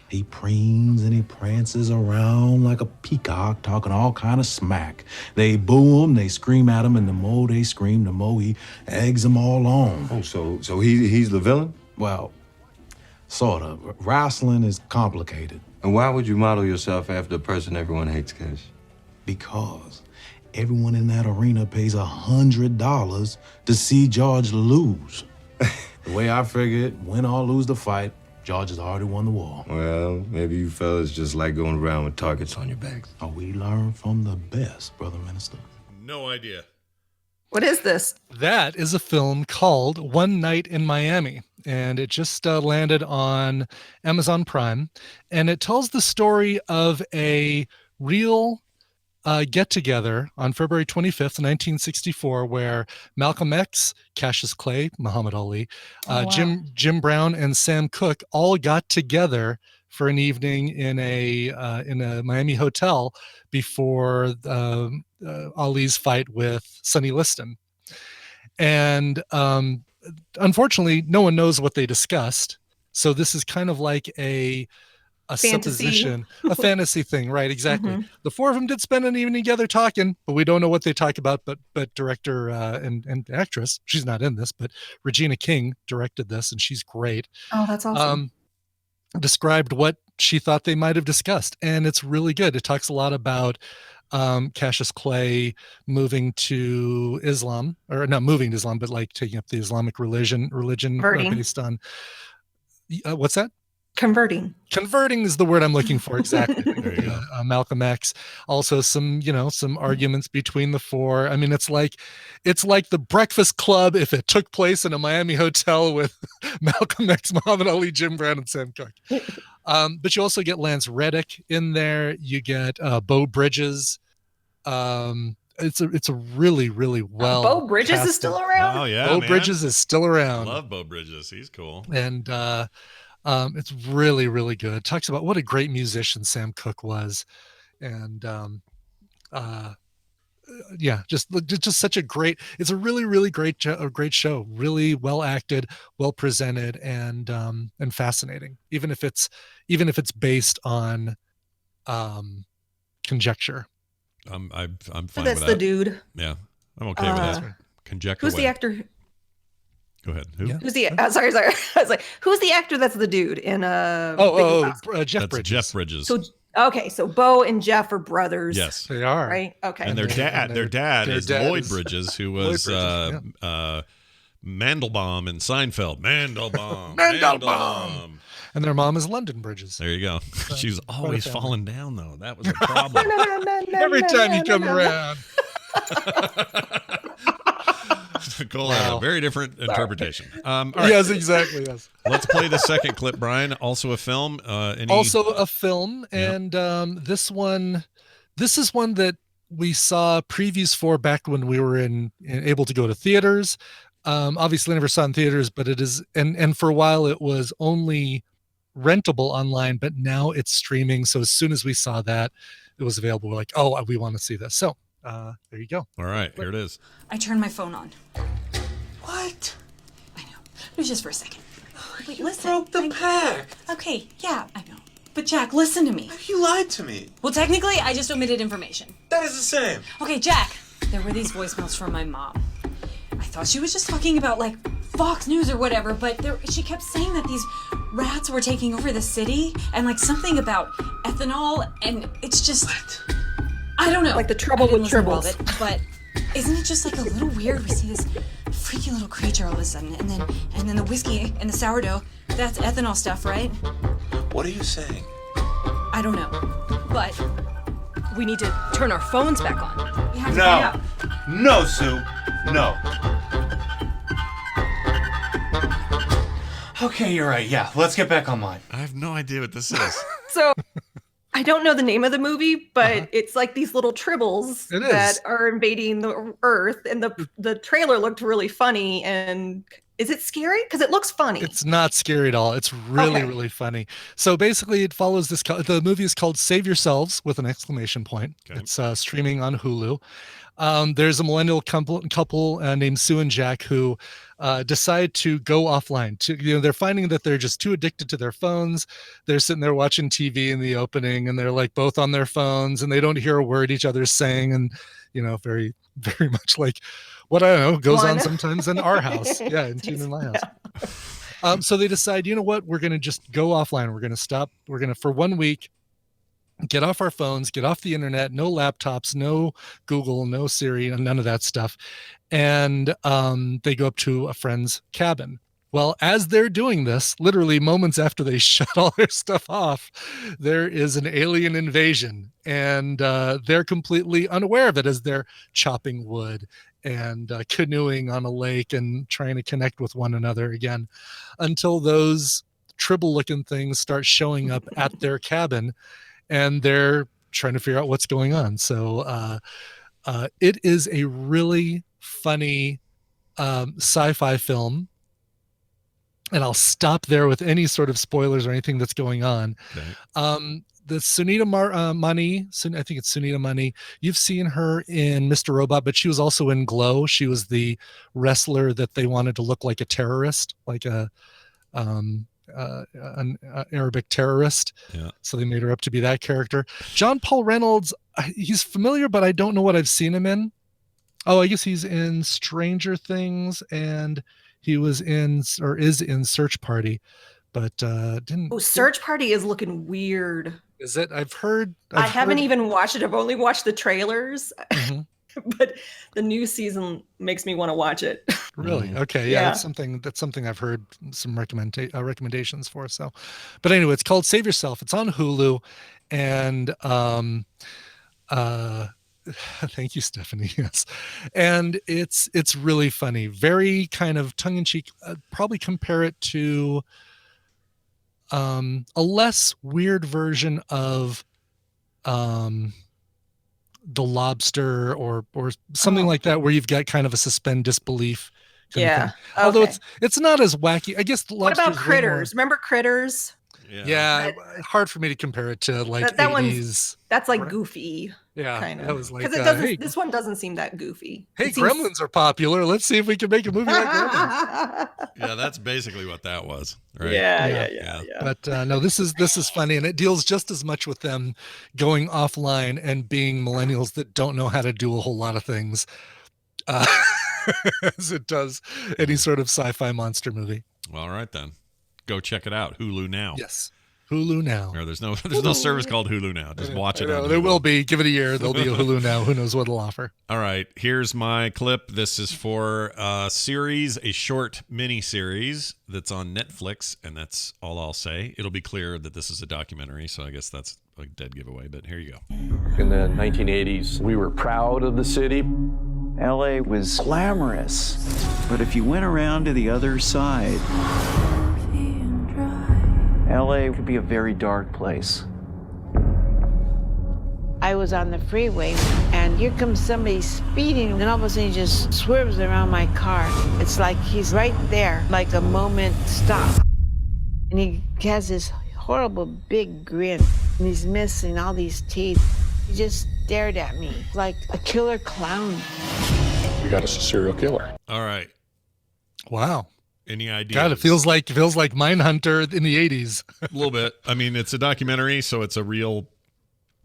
He preens and he prances around like a peacock, talking all kind of smack. They boo him, they scream at him, and the more they scream, the more he eggs them all on. Oh, so he's the villain? Well, sort of. Wrestling is complicated. And why would you model yourself after a person everyone hates, Cash? Because everyone in that arena pays $100 to see George lose. The way I figure it, win or lose the fight, George has already won the war. Well, maybe you fellas just like going around with targets on your backs. Oh, we learn from the best, Brother Minister. No idea. What is this? That is a film called One Night in Miami, and it just landed on Amazon Prime, and it tells the story of a real get-together on February 25th, 1964, where Malcolm X, Cassius Clay, Muhammad Ali, Jim Brown, and Sam Cooke all got together for an evening in a Miami hotel before Ali's fight with Sonny Liston. And unfortunately, no one knows what they discussed. So this is kind of like a supposition, a fantasy thing, right? Exactly. The four of them did spend an evening together talking, but we don't know what they talk about. But director and actress, she's not in this, but Regina King directed this, and she's great. Oh, that's awesome. Described what she thought they might have discussed, and it's really good. It talks a lot about Cassius Clay moving to Islam, or not moving to Islam, but like taking up the Islamic religion based on what's that? Converting is the word I'm looking for. Exactly. Malcolm X. Also some arguments between the four. I mean, it's like the Breakfast Club if it took place in a Miami hotel with Malcolm X, Muhammad Ali, Jim Brown, and Sam Cooke. But you also get Lance Reddick in there. You get Beau Bridges. It's a really, really well. Beau Bridges is still around. Oh yeah, Beau Bridges is still around. I love Beau Bridges. He's cool. And it's really, really good. It talks about what a great musician Sam Cooke was, and just such a great. It's a really, really great show. Really well acted, well presented, and fascinating. Even if it's based on conjecture. I'm fine with that. That's the dude. Yeah, I'm okay with that. Conjecture. Who's the actor? Go ahead. Who? Yeah. Who's the? Sorry. I was like, who's the actor that's the dude in Jeff Bridges. Jeff Bridges. So Beau and Jeff are brothers. Yes, they are. Right. Okay. And their dad is Lloyd Bridges, who was Mandelbaum in Seinfeld. Mandelbaum. And their mom is London Bridges. There you go. She was always falling down, though. That was a problem. Every time you come around. Cole had a very different interpretation. All right. Yes, exactly. Yes. Let's play the second clip, Brian. Also a film. Also a film, and this is one that we saw previews for back when we were able to go to theaters. Obviously, never saw in theaters, but it is, and for a while it was only rentable online, but now it's streaming. So as soon as we saw that it was available, we're like, oh, we want to see this. So there you go. All right, here it is. I turned my phone on. What? I know. It was just for a second. Wait, listen. Broke the pack. Okay, yeah, I know. But Jack, listen to me. You lied to me. Well, technically, I just omitted information. That is the same. Okay, Jack. There were these voicemails from my mom. I thought she was just talking about, like, Fox News or whatever, but she kept saying that these rats were taking over the city, and, like, something about ethanol, and it's just... What? I don't know. Like the trouble with tribbles. But isn't it just, like, a little weird? We see this freaky little creature all of a sudden, and then the whiskey and the sourdough, that's ethanol stuff, right? What are you saying? I don't know, but we need to turn our phones back on. We have to find out. No, Sue. No. Okay, you're right. Yeah, let's get back online. I have no idea what this is. So I don't know the name of the movie, but it's like these little tribbles that are invading the Earth, and the trailer looked really funny. And is it scary? Because it looks funny. It's not scary at all. It's really, really funny. So basically, it follows this. The movie is called Save Yourselves with an exclamation point. Okay. It's streaming on Hulu. There's a millennial couple named Sue and Jack who decide to go offline. They're finding that they're just too addicted to their phones. They're sitting there watching TV in the opening, and they're like both on their phones, and they don't hear a word each other's saying, and very, very much like what I don't know goes on sometimes in our house. Yeah, in Teen in my house. So they decide, you know what, we're going to just go offline. We're going to stop. We're going to, for 1 week, get off our phones, get off the internet, no laptops, no Google, no Siri, none of that stuff. And they go up to a friend's cabin. Well, as they're doing this, literally moments after they shut all their stuff off, there is an alien invasion, and they're completely unaware of it as they're chopping wood and canoeing on a lake and trying to connect with one another again, until those tribble-looking things start showing up at their cabin, and they're trying to figure out what's going on. So it is a really funny sci-fi film. And I'll stop there with any sort of spoilers or anything that's going on. Okay. The Sunita Mani, I think it's Sunita Mani. You've seen her in Mr. Robot, but she was also in Glow. She was the wrestler that they wanted to look like a terrorist, like an Arabic terrorist. Yeah. So they made her up to be that character. John Paul Reynolds, he's familiar, but I don't know what I've seen him in. Oh, I guess he's in Stranger Things, and he was in, or is in, Search Party, but didn't. Oh, Search Party is looking weird. Is it? I've heard. I haven't even watched it. I've only watched the trailers. Mm-hmm. But the new season makes me want to watch it. Really? Okay. Yeah, that's something I've heard some recommendations for. So, but anyway, it's called Save Yourself. It's on Hulu, and thank you, Stephanie. Yes, and it's really funny, very kind of tongue in cheek. Probably compare it to a less weird version of The Lobster or something like that, where you've got kind of a suspend disbelief. Yeah. Although it's not as wacky. I guess the What about Critters? Remember Critters? Yeah, hard for me to compare it to like that 80s. That's like goofy. Yeah, kind of. That was like because it doesn't. This one doesn't seem that goofy. Hey, Gremlins are popular. Let's see if we can make a movie like Gremlins. Yeah, that's basically what that was. Right? Yeah. But no, this is funny, and it deals just as much with them going offline and being millennials that don't know how to do a whole lot of things, as it does any sort of sci-fi monster movie. Well, all right then. Go check it out. Hulu now. Yes. Hulu Now. Or there's no service called Hulu Now. Just watch it. There will be. Give it a year. There'll be a Hulu Now. Who knows what it'll offer? All right. Here's my clip. This is for a short mini series that's on Netflix, and that's all I'll say. It'll be clear that this is a documentary, so I guess that's a dead giveaway, but here you go. In the 1980s, we were proud of the city. LA was glamorous, but if you went around to the other side, LA could be a very dark place. I was on the freeway, and here comes somebody speeding, and all of a sudden he just swerves around my car. It's like he's right there, like a moment stop. And he has this horrible big grin, and he's missing all these teeth. He just stared at me like a killer clown. We got us a serial killer. All right. Wow. Any ideas? God, it feels like Mindhunter in the 80s. A little bit. I mean, it's a documentary, so it's a real,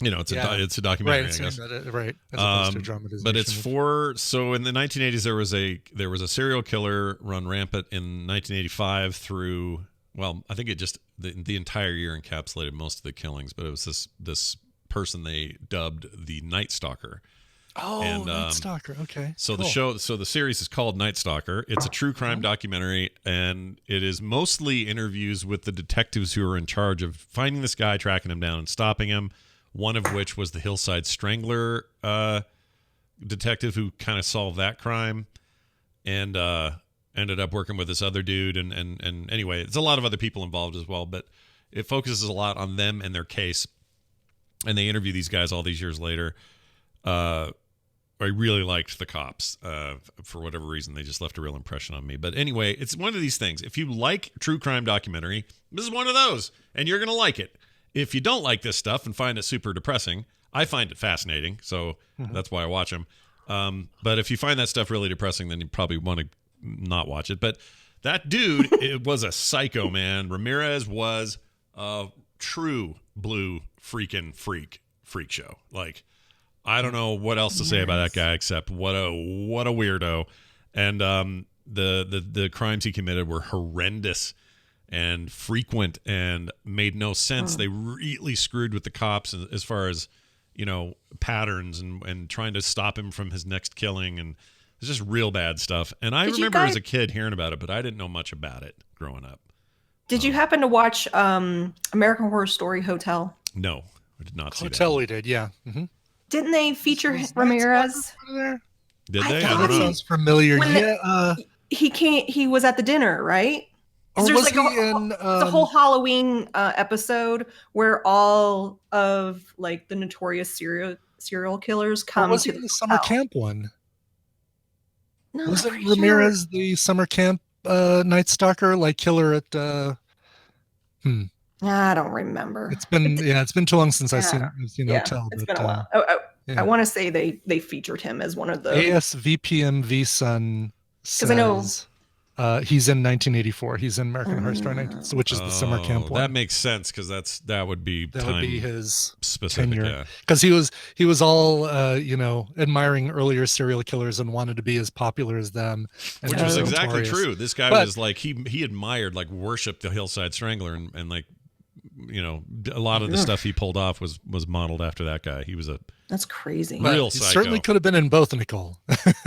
it's a documentary, right, I guess. Right. As opposed to dramatization. But it's so in the 1980s there was a serial killer run rampant in 1985 through, well, I think it just the entire year encapsulated most of the killings, but it was this person they dubbed the Night Stalker. Oh, Night Stalker. Okay. So cool. The series is called Night Stalker. It's a true crime documentary, and it is mostly interviews with the detectives who are in charge of finding this guy, tracking him down, and stopping him. One of which was the Hillside Strangler detective who kind of solved that crime, and ended up working with this other dude. And anyway, there's a lot of other people involved as well, but it focuses a lot on them and their case. And they interview these guys all these years later. I really liked the cops. For whatever reason, they just left a real impression on me. But anyway, it's one of these things. If you like true crime documentary, this is one of those, and you're going to like it. If you don't like this stuff and find it super depressing, I find it fascinating, so that's why I watch them. But if you find that stuff really depressing, then you probably want to not watch it. But that dude, it was a psycho, man. Ramirez was a true blue freaking freak show. Like, I don't know what else to say about that guy except what a weirdo. And the crimes he committed were horrendous and frequent and made no sense. They really screwed with the cops as far as, patterns and trying to stop him from his next killing. And it's just real bad stuff. And I remember as a kid hearing about it, but I didn't know much about it growing up. Did you happen to watch American Horror Story Hotel? No, I did not see that. Hotel we did, yeah. Mm-hmm. Didn't they feature Ramirez? Did they? I That don't know. sounds familiar. He was at the dinner, right? Or There's was he in the whole Halloween episode where all of like the notorious serial killers come was to he in the summer camp one? No, Wasn't Ramirez the summer camp Night Stalker, like killer at I don't remember. It's been too long since I've seen Hotel. It's been a while. I want to say they featured him as one of the ASVPMV son says, I know he's in 1984. He's in American Horror Story, which is the summer camp one. That makes sense because that would be his specific tenure. Because he was all admiring earlier serial killers and wanted to be as popular as them, which was exactly true. This guy was like he admired, like, worshipped the Hillside Strangler and like, a lot of the stuff he pulled off was modeled after that guy. He was that's crazy. Real he psycho. Certainly could have been in both, Nicole.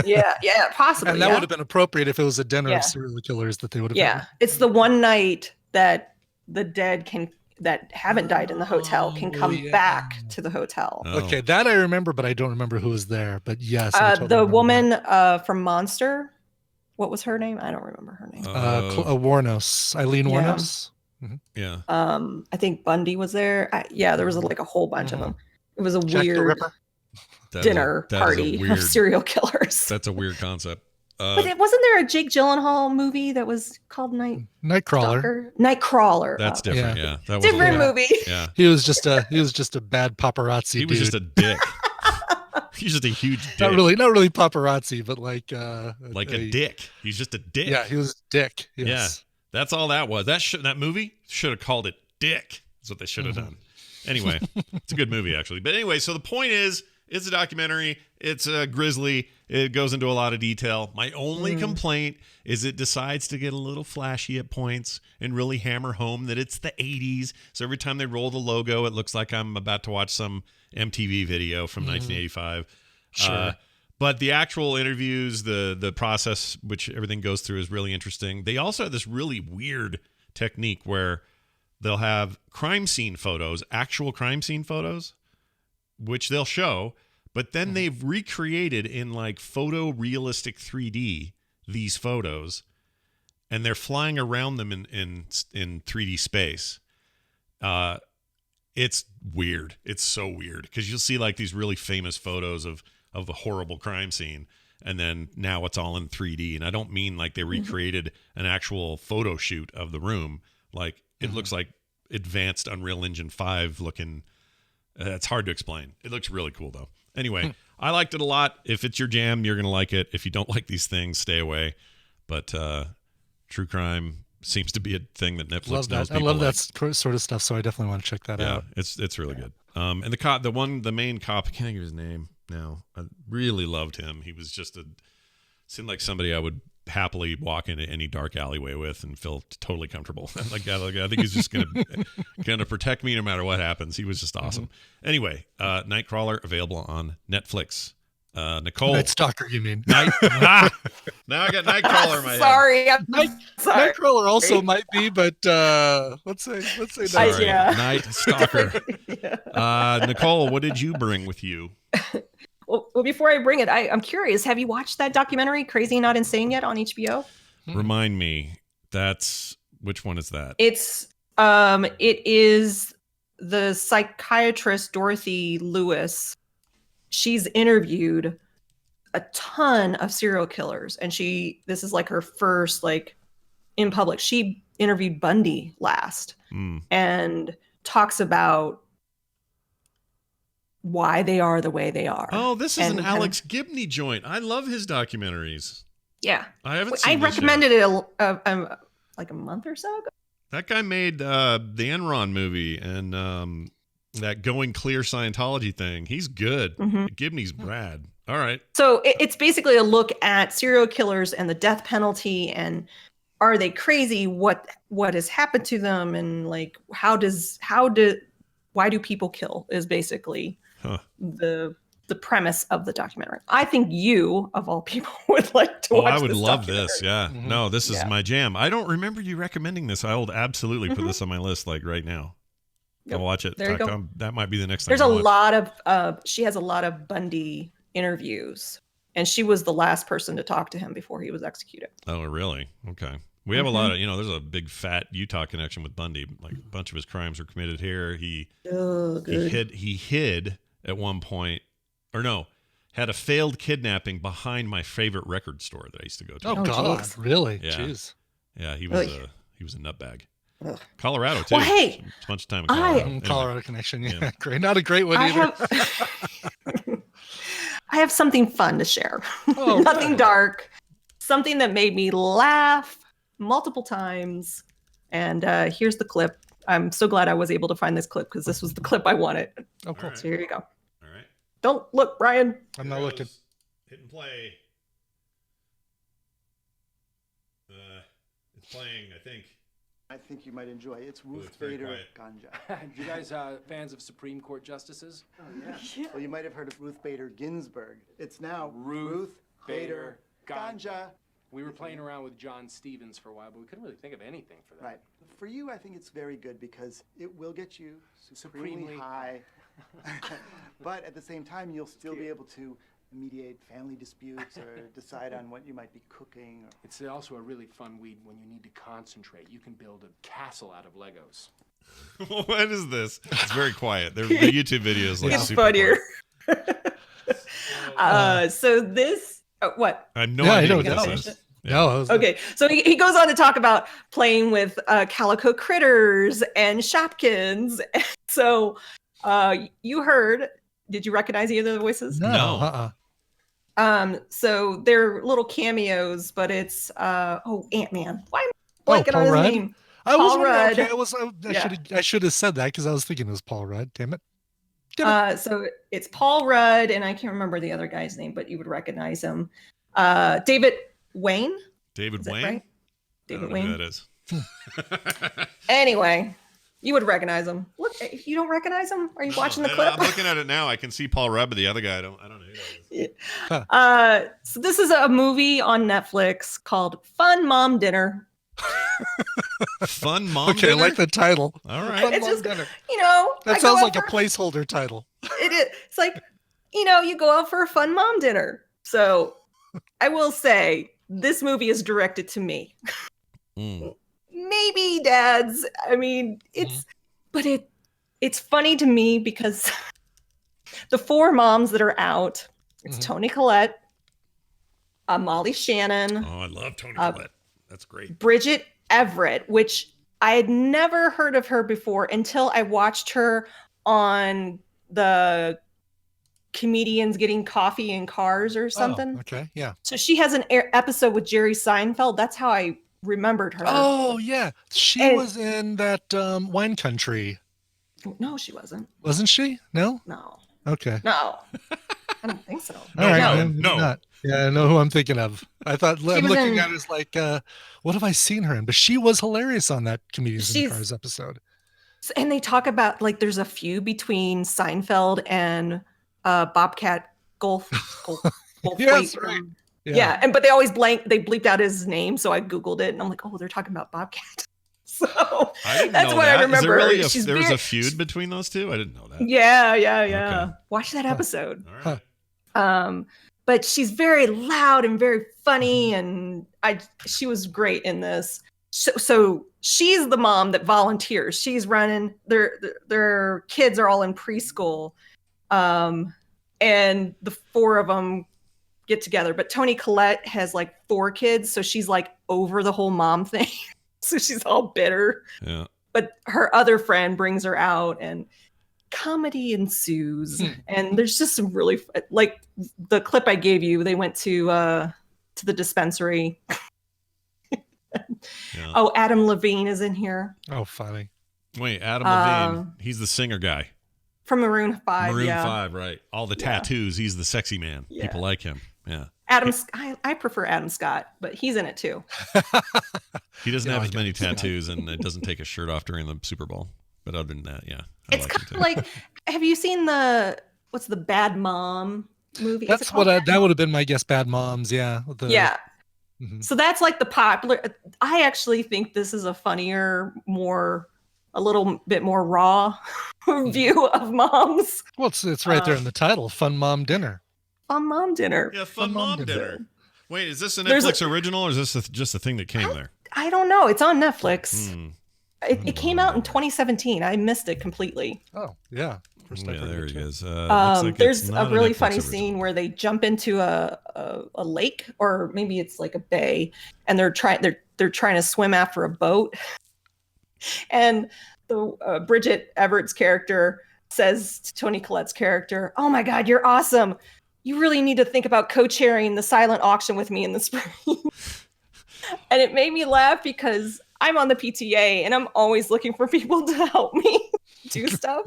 yeah, possibly. And that would have been appropriate if it was a dinner of serial killers that they would have. Yeah, it's the one night that the dead that haven't died in the hotel can come back to the hotel. Okay, that I remember, but I don't remember who was there. But yes, the woman from Monster. What was her name? I don't remember her name. Warnos, Eileen Warnos. Mm-hmm. Yeah. I think Bundy was there. There was like a whole bunch of them. It was a Jack weird dinner party of serial killers. That's a weird concept. But wasn't there a Jake Gyllenhaal movie that was called Nightcrawler? Nightcrawler. That's different. Yeah, that was different movie. Yeah, he was just a bad paparazzi. He was just a dick. He's just a huge dick. Not really paparazzi, but like a dick. He's just a dick. Yeah, he was a dick. Yes. Yeah, that's all that was. That movie should have called it Dick. That's what they should have done. Anyway, it's a good movie actually. But anyway, so the point is, it's a documentary. It's grisly. It goes into a lot of detail. My only complaint is it decides to get a little flashy at points and really hammer home that it's the 80s. So every time they roll the logo, it looks like I'm about to watch some MTV video from 1985. Sure. But the actual interviews, the process which everything goes through is really interesting. They also have this really weird technique where they'll have crime scene photos, actual crime scene photos, which they'll show. But then they've recreated in like photorealistic 3D these photos, and they're flying around them in 3D space. It's weird. It's so weird because you'll see like these really famous photos of a horrible crime scene, and then now it's all in 3D. And I don't mean like they recreated an actual photo shoot of the room. Like it looks like advanced Unreal Engine 5 looking. It's hard to explain. It looks really cool though. Anyway, I liked it a lot. If it's your jam, you're going to like it. If you don't like these things, stay away. But true crime seems to be a thing that Netflix knows people I love like. that sort of stuff, so I definitely want to check that out. It's really good. And the main cop, I can't think of his name now. I really loved him. He was just seemed like somebody I would happily walk into any dark alleyway with and feel totally comfortable. I think he's just gonna protect me no matter what happens. He was just awesome. Anyway, Nightcrawler available on Netflix. Nicole, Night Stalker, you mean? Now I got Nightcrawler in my head. Sorry, I'm sorry. Nightcrawler also might be, but let's say Sorry, Night Stalker. Nicole, what did you bring with you? Well, before I bring it, I'm curious. Have you watched that documentary, Crazy Not Insane, yet on HBO? Remind me. Which one is that? It is the psychiatrist Dorothy Lewis. She's interviewed a ton of serial killers, and this is like her first like in public. She interviewed Bundy last and talks about why they are the way they are. Oh, this is an Alex Gibney joint. I love his documentaries. Yeah. I haven't seen this recommended it like a month or so ago. That guy made the Enron movie and that Going Clear Scientology thing. He's good. Gibney's rad. All right. So it's basically a look at serial killers and the death penalty, and are they crazy? What has happened to them, and like why do people kill is basically the premise of the documentary. I think you, of all people, would like to watch this. I would love this. Yeah. No, this is my jam. I don't remember you recommending this. I will absolutely put this on my list like right now. I'll watch it. There you go. That might be the next thing. There's a lot of she has a lot of Bundy interviews, and she was the last person to talk to him before he was executed. Oh, really? Okay. We have a lot of, there's a big fat Utah connection with Bundy. Like a bunch of his crimes were committed here. He hid at one point, or no, had a failed kidnapping behind my favorite record store that I used to go to. Oh God, geez. Really? Yeah. Jeez. Yeah, he was a nutbag. Ugh. Colorado too. Well, hey, a bunch of time in Colorado. Colorado connection. Yeah, great. Not a great one either. I have something fun to share. Oh, Nothing dark. Something that made me laugh multiple times. And here's the clip. I'm so glad I was able to find this clip because this was the clip I wanted. Oh, cool. So here you go. All right. Don't look, Brian. I'm not looking. Hit and play. It's playing, I think. I think you might enjoy it. It's Ruth Bader Ganja. You guys fans of Supreme Court justices? Oh, yeah. Well, you might have heard of Ruth Bader Ginsburg. It's now Ruth Bader Ganja. We were playing around with John Stevens for a while, but we couldn't really think of anything for that. Right. For you, I think it's very good because it will get you supremely high. But at the same time, you'll still be able to mediate family disputes or decide on what you might be cooking. It's also a really fun weed when you need to concentrate. You can build a castle out of Legos. What is this? It's very quiet. The YouTube videos like it's super funnier. Quiet. So this, what? I have no idea what this is. No. Okay, so he goes on to talk about playing with calico critters and Shopkins. So you heard? Did you recognize either of the voices? No. So they're little cameos, but it's Ant-Man. Why am I blanking on his Rudd? name? I was Paul Rudd. okay, I should have said that because I was thinking it was Paul Rudd. Damn it. So it's Paul Rudd, and I can't remember the other guy's name, but you would recognize him. David Wayne. David Wayne? Right? David Wayne. Who that is. Anyway, you would recognize him. Look, if you don't recognize him, are you watching the clip? I'm looking at it now. I can see Paul Rudd, but the other guy, I don't know who that is. So this is a movie on Netflix called Fun Mom Dinner. Fun Mom Okay, Dinner? I like the title. All right. Fun It's Mom just, Dinner. I That go sounds out like a for- placeholder title. It is. It's like, you go out for a fun mom dinner. So I will say this movie is directed to me. Maybe dads. I mean, but it's funny to me because the four moms that are out, it's Toni Collette, Molly Shannon. Oh, I love Toni Collette. That's great. Bridget Everett, which I had never heard of her before until I watched her on the Comedians Getting Coffee in Cars or something. Oh, okay, yeah. So she has an episode with Jerry Seinfeld. That's how I remembered her. Oh, yeah. She was in that Wine Country. No, she wasn't. Wasn't she? No? No. Okay. No. I don't think so. All right. No. Not. Yeah, I know who I'm thinking of. I thought I'm was looking in- at it as like, what have I seen her in? But she was hilarious on that Comedians in She's- Cars episode. And they talk about like there's a feud between Seinfeld and Bobcat Goldthwait. Yes, right. Yeah. But they always bleeped out his name, so I googled it and I'm like, oh, they're talking about Bobcat. So I didn't that's know what that. I remember. Is there really there was very- a feud between those two? I didn't know that. Yeah. Okay. Watch that episode. All right. But she's very loud and very funny, and she was great in this. So she's the mom that volunteers. She's running. Their kids are all in preschool, and the four of them get together. But Toni Collette has like 4 kids, so she's like over the whole mom thing. So she's all bitter. Yeah. But her other friend brings her out, and comedy ensues. And there's just some really like the clip I gave you. They went to the dispensary. Yeah. Oh, Adam Levine is in here Oh, funny. Wait, Adam Levine. He's the singer guy. from Maroon 5. Maroon yeah. 5, right. All the tattoos. He's the sexy man. Yeah. People like him. Yeah. I prefer Adam Scott, but he's in it too. He doesn't have I as many get it. tattoos and it doesn't take his shirt off during the Super Bowl. But other than that, yeah. I It's like him kind too. of like, have you seen what's the Bad Mom movie? Is it That's called what that would have been my guess. Bad Moms, yeah. Yeah. Mhm. So that's like the popular. I actually think this is a funnier, a little bit more raw view of moms. Well, it's right there in the title, Fun Mom Dinner. Fun mom dinner. Yeah, Fun Mom Dinner. Wait, is this a There's Netflix original or is this just a thing that came there? I don't know. It's on Netflix. Hmm. It came out in 202017. I missed it completely. Oh, yeah. First Yeah, there he is. There's a really funny scene where they jump into a lake, or maybe it's like a bay, and they're trying to swim after a boat. And the Bridget Everett's character says to Toni Collette's character, "Oh my God, you're awesome. You really need to think about co-chairing the silent auction with me in the spring." And it made me laugh because I'm on the PTA and I'm always looking for people to help me do stuff.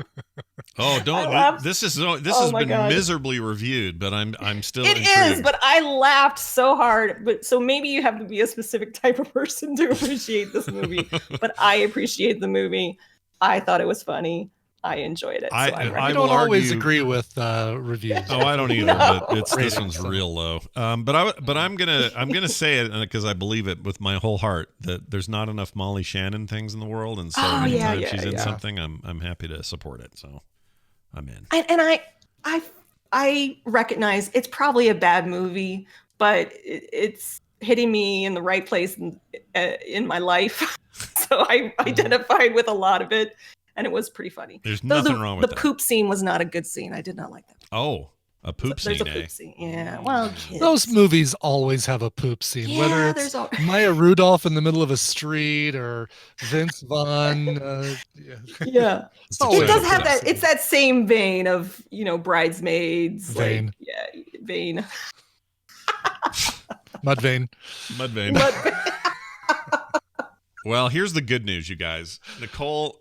Oh, I don't! laughed- This has Oh been my God. miserably reviewed, but I'm still It intrigued. is, but I laughed so hard. But so maybe you have to be a specific type of person to appreciate this movie. But I appreciate the movie. I thought it was funny. I enjoyed it. So I I don't will always argue- agree with reviews. Oh, I don't either. No. But this one's real low. But I'm gonna say it because I believe it with my whole heart that there's not enough Molly Shannon things in the world, and so Oh, yeah, anytime yeah, she's in yeah. something, I'm happy to support it. So I'm in. And I recognize it's probably a bad movie, but it's hitting me in the right place in my life. So I identified with a lot of it, and it was pretty funny. There's nothing wrong with the that. poop scene was not a good scene. I did not like that. Oh, a poop There's scene, a eh? poop scene. Yeah. Well, kids. Those movies always have a poop scene, Yeah, whether there's it's al- Maya Rudolph in the middle of a street or Vince Vaughn. Yeah. It's It always does a have poop that. scene. It's that same vein of Bridesmaids. Vein. Like, yeah, vein. Mudvayne. Mudvayne. Well, here's the good news, you guys. Nicole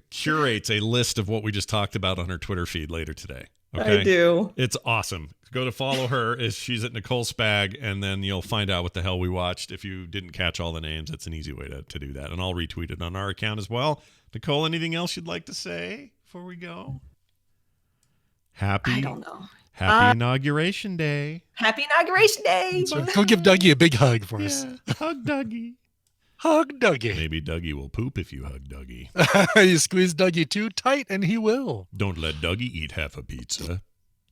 curates a list of what we just talked about on her Twitter feed later today. Okay? I do. It's awesome. Go to follow her. She's at Nicole Spag, and then you'll find out what the hell we watched. If you didn't catch all the names, it's an easy way to do that. And I'll retweet it on our account as well. Nicole, anything else you'd like to say before we go? I don't know. Happy Inauguration Day. Happy Inauguration Day. Go give Dougie a big hug for us. Hug Dougie. Hug Dougie. Maybe Dougie will poop if you hug Dougie. You squeeze Dougie too tight and he will. Don't let Dougie eat half a pizza.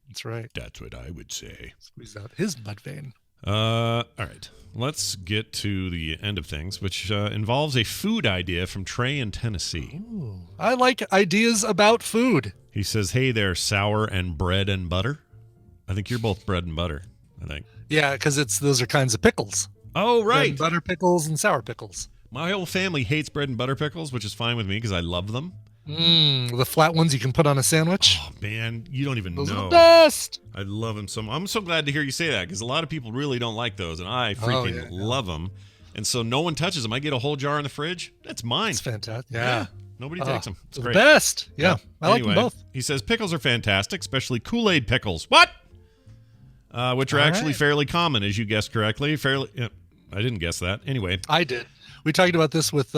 That's right. That's what I would say. Squeeze out his mud vein. All right. Let's get to the end of things, which involves a food idea from Trey in Tennessee. Ooh, I like ideas about food. He says, hey there, sour and bread and butter. I think you're both bread and butter, I think. Yeah, because those are kinds of pickles. Oh, right. Bread and butter pickles and sour pickles. My whole family hates bread and butter pickles, which is fine with me because I love them. The flat ones you can put on a sandwich. Oh, man, you don't even Those know. are the best. I love them so much. I'm so glad to hear you say that because a lot of people really don't like those, and I freaking love them. And so no one touches them. I get a whole jar in the fridge. That's mine. It's fantastic. Yeah. Nobody takes them. It's the great. best. Yeah. I like Anyway, them both. He says pickles are fantastic, especially Kool-Aid pickles. What? Which are actually fairly common, as you guessed correctly. I didn't guess that. Anyway. I did. We talked about this with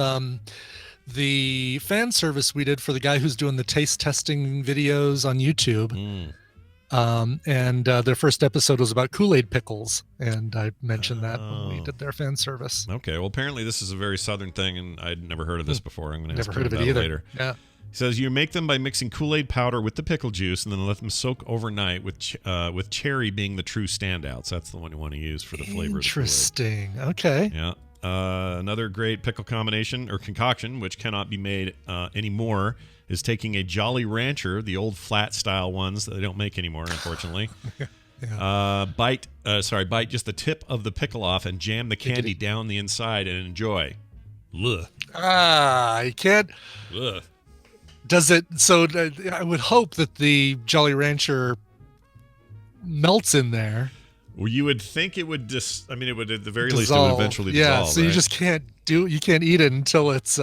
the fan service we did for the guy who's doing the taste testing videos on YouTube. And their first episode was about Kool-Aid pickles. And I mentioned that when we did their fan service. Okay. Well, apparently this is a very southern thing, and I'd never heard of this before. I'm going to ask Never heard of about it either. later. Yeah. He says you make them by mixing Kool-Aid powder with the pickle juice and then let them soak overnight with cherry being the true standouts. That's the one you want to use for the flavor. Interesting. Okay. Yeah. Another great pickle combination or concoction, which cannot be made anymore, is taking a Jolly Rancher, the old flat style ones that they don't make anymore, unfortunately. Bite just the tip of the pickle off and jam the candy down the inside and enjoy. Ugh. I can't. Ugh. Does it? So I would hope that the Jolly Rancher melts in there. Well, you would think it would it would at the very least it Dissolve. would eventually yeah, dissolve. so you just can't eat it until it's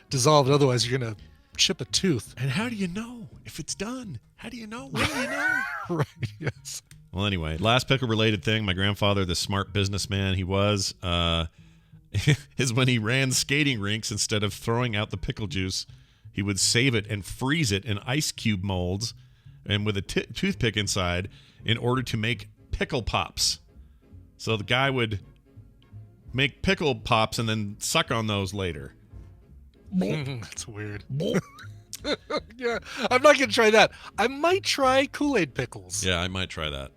dissolved. Otherwise, you're gonna chip a tooth. And how do you know if it's done? How do you know? When do you know? Right. Yes. Well, anyway, last pickle related thing. My grandfather, the smart businessman he was, is when he ran skating rinks, instead of throwing out the pickle juice, he would save it and freeze it in ice cube molds and with a toothpick inside in order to make pickle pops. So the guy would make pickle pops and then suck on those later. That's weird. Yeah, I'm not gonna try that. I might try Kool-Aid pickles. Yeah, I might try that.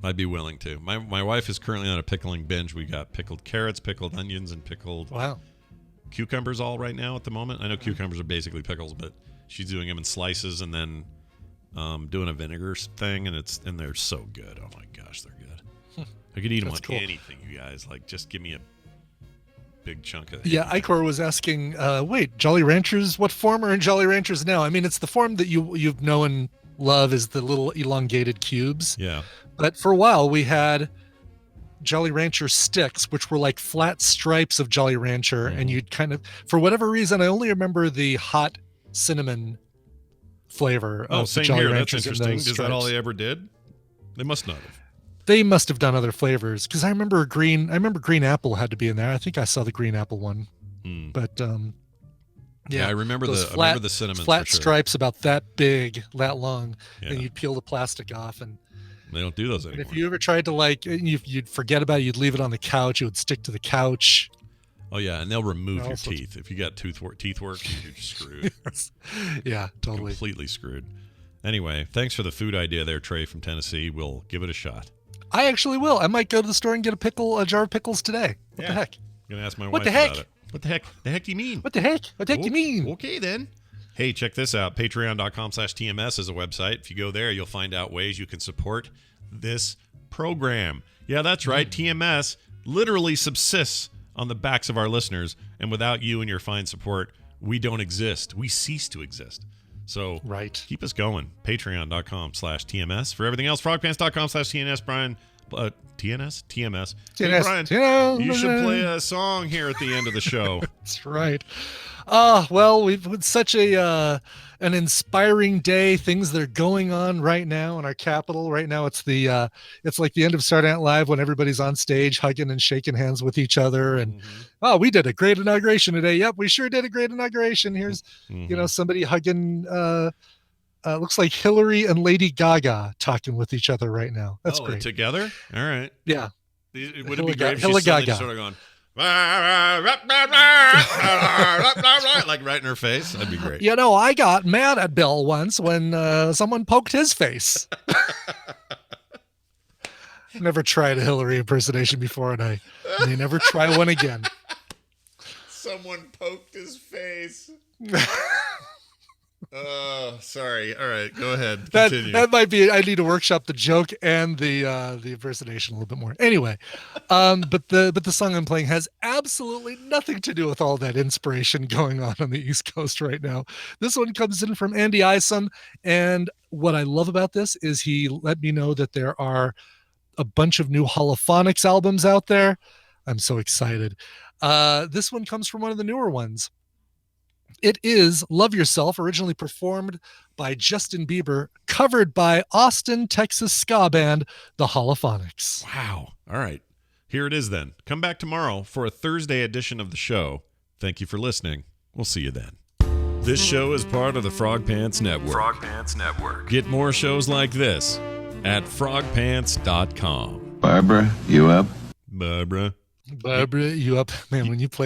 I'd be willing to. My wife is currently on a pickling binge. We got pickled carrots, pickled onions, and pickled cucumbers all right now at the moment. I know cucumbers are basically pickles, but she's doing them in slices and then doing a vinegar thing, and they're so good. Oh my gosh, they're good. I could eat them on anything, you guys. Like, just give me a big chunk of. Yeah, Icor was asking, wait, Jolly Ranchers, what form are in Jolly Ranchers now? I mean, it's the form that you've known and love is the little elongated cubes. Yeah. But for a while, we had Jolly Rancher sticks, which were like flat stripes of Jolly Rancher, and you'd kind of, for whatever reason, I only remember the hot cinnamon flavor of the Jolly Ranchers. That's interesting. Is that all they ever did? They must not have. They must have done other flavors, because I remember green apple had to be in there. I think I saw the green apple one. But yeah, I remember the cinnamon flat for sure. stripes about that big, that long, and you'd peel the plastic off, and they don't do those anymore. And if you ever tried to you'd forget about it, you'd leave it on the couch, it would stick to the couch. Oh yeah, and they'll remove your teeth. If you got teeth work, you're screwed. Yeah, totally. Completely screwed. Anyway, thanks for the food idea there, Trey from Tennessee. We'll give it a shot. I actually will. I might go to the store and get a jar of pickles today. What the heck? I'm gonna ask my What wife the heck? about it. What the heck? The heck do you mean? What the heck? What the heck do you mean? Okay then. Hey, check this out. Patreon.com/TMS is a website. If you go there, you'll find out ways you can support this program. Yeah, that's right. TMS literally subsists on the backs of our listeners, and without you and your fine support, we don't exist. We cease to exist. So keep us going. Patreon.com/TMS. For everything else, frogpants.com/TNS. Brian, TNS? TMS. TNS. Hey, Brian, TNS. you should play a song here at the end of the show. That's right. Well, we've had such an inspiring day. Things that are going on right now in our capital. Right now, it's like the end of Saturday Night Live when everybody's on stage hugging and shaking hands with each other. And we did a great inauguration today. Yep, we sure did a great inauguration. Here's somebody hugging. Looks like Hillary and Lady Gaga talking with each other right now. That's great. Together? All right. Yeah. Would it be great if she suddenly sort of going, like right in her face? That'd be great. I got mad at Bill once when someone poked his face. Never tried a Hillary impersonation before, and I may never try one again. Someone poked his face. Sorry. All right, go ahead. Continue. That might be. I need to workshop the joke and the impersonation a little bit more. Anyway, but the song I'm playing has absolutely nothing to do with all that inspiration going on the East Coast right now. This one comes in from Andy Isom, and what I love about this is he let me know that there are a bunch of new holophonics albums out there. I'm so excited. This one comes from one of the newer ones. It is Love Yourself, originally performed by Justin Bieber, covered by Austin, Texas ska band, The Holophonics. Wow. All right. Here it is then. Come back tomorrow for a Thursday edition of the show. Thank you for listening. We'll see you then. This show is part of the Frog Pants Network. Frog Pants Network. Get more shows like this at frogpants.com. Barbara, you up? Barbara, you up? Man, when you played